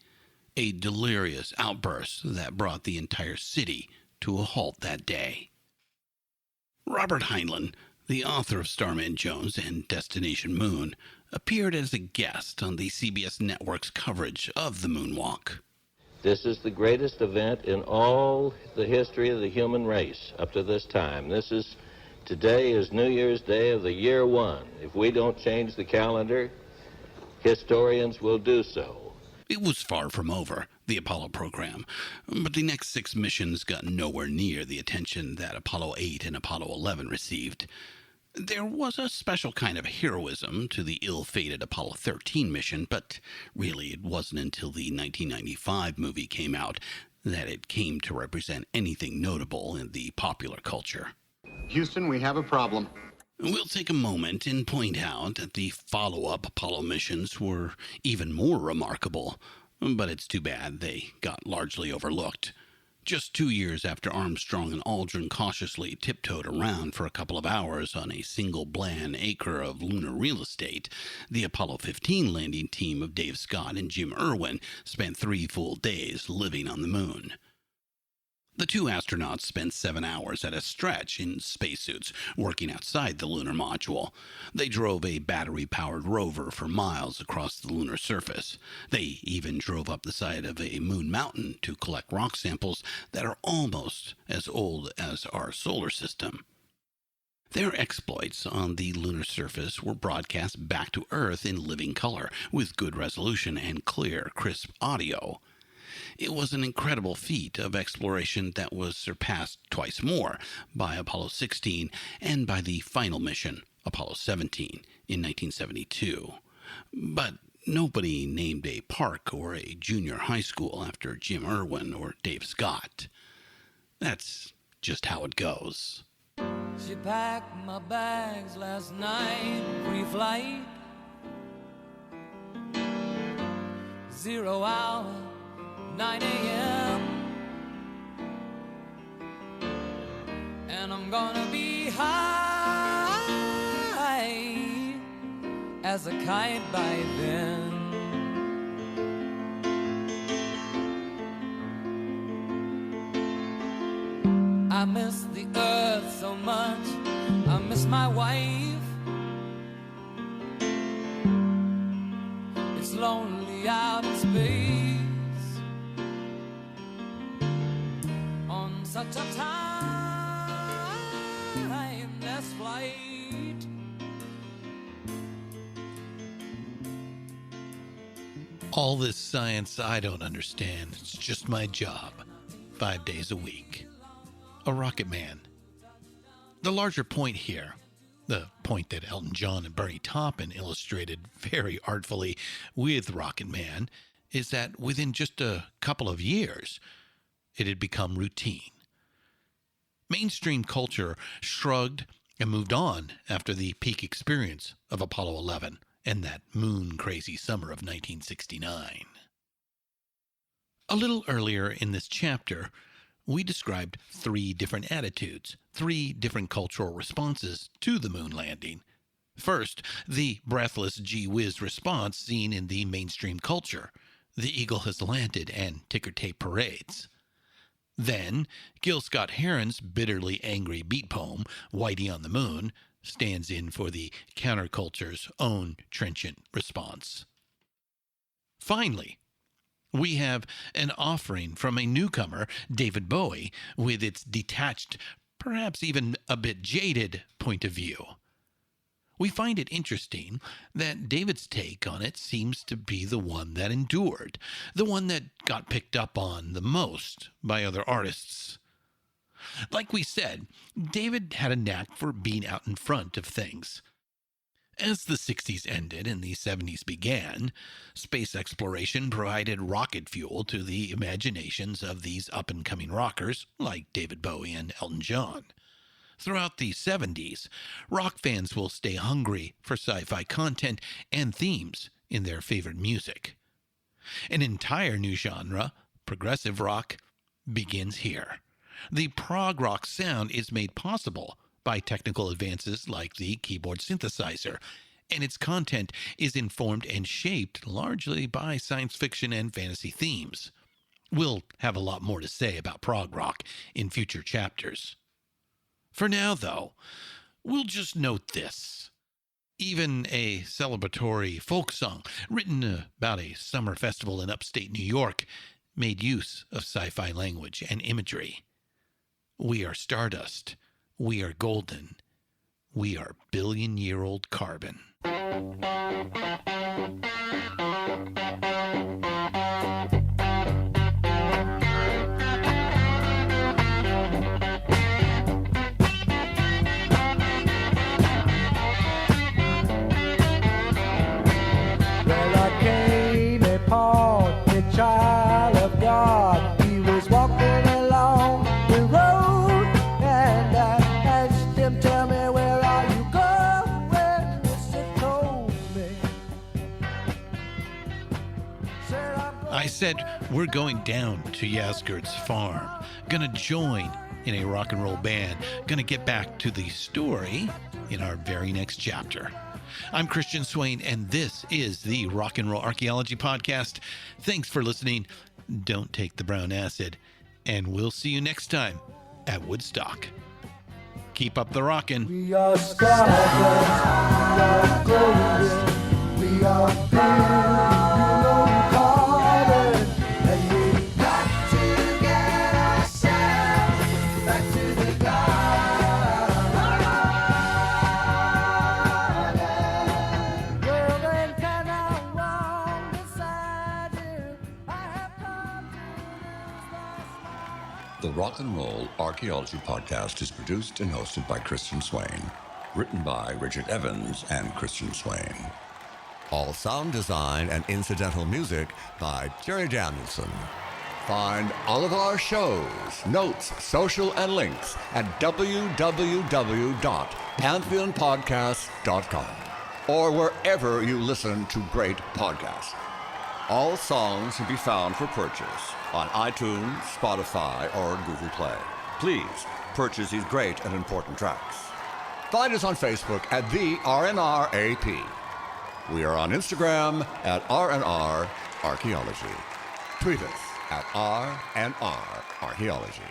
A delirious outburst that brought the entire city to a halt that day. Robert Heinlein, the author of Starman Jones and Destination Moon, appeared as a guest on the CBS network's coverage of the moonwalk. This is the greatest event in all the history of the human race up to this time. Today is New Year's Day of the year one. If we don't change the calendar, historians will do so. It was far from over, the Apollo program, but the next 6 missions got nowhere near the attention that Apollo 8 and Apollo 11 received. There was a special kind of heroism to the ill-fated Apollo 13 mission, but really it wasn't until the 1995 movie came out that it came to represent anything notable in the popular culture. Houston, we have a problem. We'll take a moment and point out that the follow-up Apollo missions were even more remarkable, but it's too bad they got largely overlooked. Just 2 years after Armstrong and Aldrin cautiously tiptoed around for a couple of hours on a single bland acre of lunar real estate, the Apollo 15 landing team of Dave Scott and Jim Irwin spent 3 full days living on the moon. The 2 astronauts spent 7 hours at a stretch in spacesuits working outside the lunar module. They drove a battery-powered rover for miles across the lunar surface. They even drove up the side of a moon mountain to collect rock samples that are almost as old as our solar system. Their exploits on the lunar surface were broadcast back to Earth in living color, with good resolution and clear, crisp audio. It was an incredible feat of exploration that was surpassed twice more by Apollo 16 and by the final mission, Apollo 17, in 1972. But nobody named a park or a junior high school after Jim Irwin or Dave Scott. That's just how it goes. She packed my bags last night, pre-flight. 0 hour, 9 a.m. And I'm gonna be high as a kite by then. I miss the earth so much, I miss my wife. It's lonely out in space on such a timeless flight. All this science I don't understand. It's just my job. 5 days a week. A rocket man. The larger point here, the point that Elton John and Bernie Taupin illustrated very artfully with Rocket Man, is that within just a couple of years, it had become routine. Mainstream culture shrugged and moved on after the peak experience of Apollo 11 and that moon-crazy summer of 1969. A little earlier in this chapter, we described 3 different attitudes, 3 different cultural responses to the moon landing. First, the breathless gee-whiz response seen in the mainstream culture. The eagle has landed and ticker-tape parades. Then, Gil Scott-Heron's bitterly angry beat poem, Whitey on the Moon, stands in for the counterculture's own trenchant response. Finally, We have an offering from a newcomer, David Bowie, with its detached, perhaps even a bit jaded point of view. We find it interesting that David's take on it seems to be the one that endured, the one that got picked up on the most by other artists. Like we said, David had a knack for being out in front of things. As the 60s ended and the 70s began, space exploration provided rocket fuel to the imaginations of these up-and-coming rockers like David Bowie and Elton John. Throughout the 70s, rock fans will stay hungry for sci-fi content and themes in their favorite music. An entire new genre, progressive rock, begins here. The prog rock sound is made possible by technical advances like the keyboard synthesizer, and its content is informed and shaped largely by science fiction and fantasy themes. We'll have a lot more to say about prog rock in future chapters. For now, though, we'll just note this. Even a celebratory folk song written about a summer festival in upstate New York made use of sci-fi language and imagery. We are stardust. We are golden. We are billion-year-old carbon. Child of God, he was walking along the road, and I asked him, tell me, where are you going? He told me. I said, we're going down to Yasgur's farm, gonna join in a rock and roll band, gonna get back to the story in our very next chapter. I'm Christian Swain, and this is the Rock and Roll Archaeology Podcast. Thanks for listening. Don't take the brown acid, and we'll see you next time at Woodstock. Keep up the rockin'. We are stardust, we are golden, we are billion-year-old carbon, and we've got to get ourselves back to the garden. The Rock and Roll Archaeology Podcast is produced and hosted by Christian Swain. Written by Richard Evans and Christian Swain. All sound design and incidental music by Jerry Danielson. Find all of our shows, notes, social, and links at www.pantheonpodcast.com or wherever you listen to great podcasts. All songs can be found for purchase on iTunes, Spotify, or Google Play. Please purchase these great and important tracks. Find us on Facebook at the RNRAP. We are on Instagram at RNR Archaeology. Tweet us at RNR Archaeology.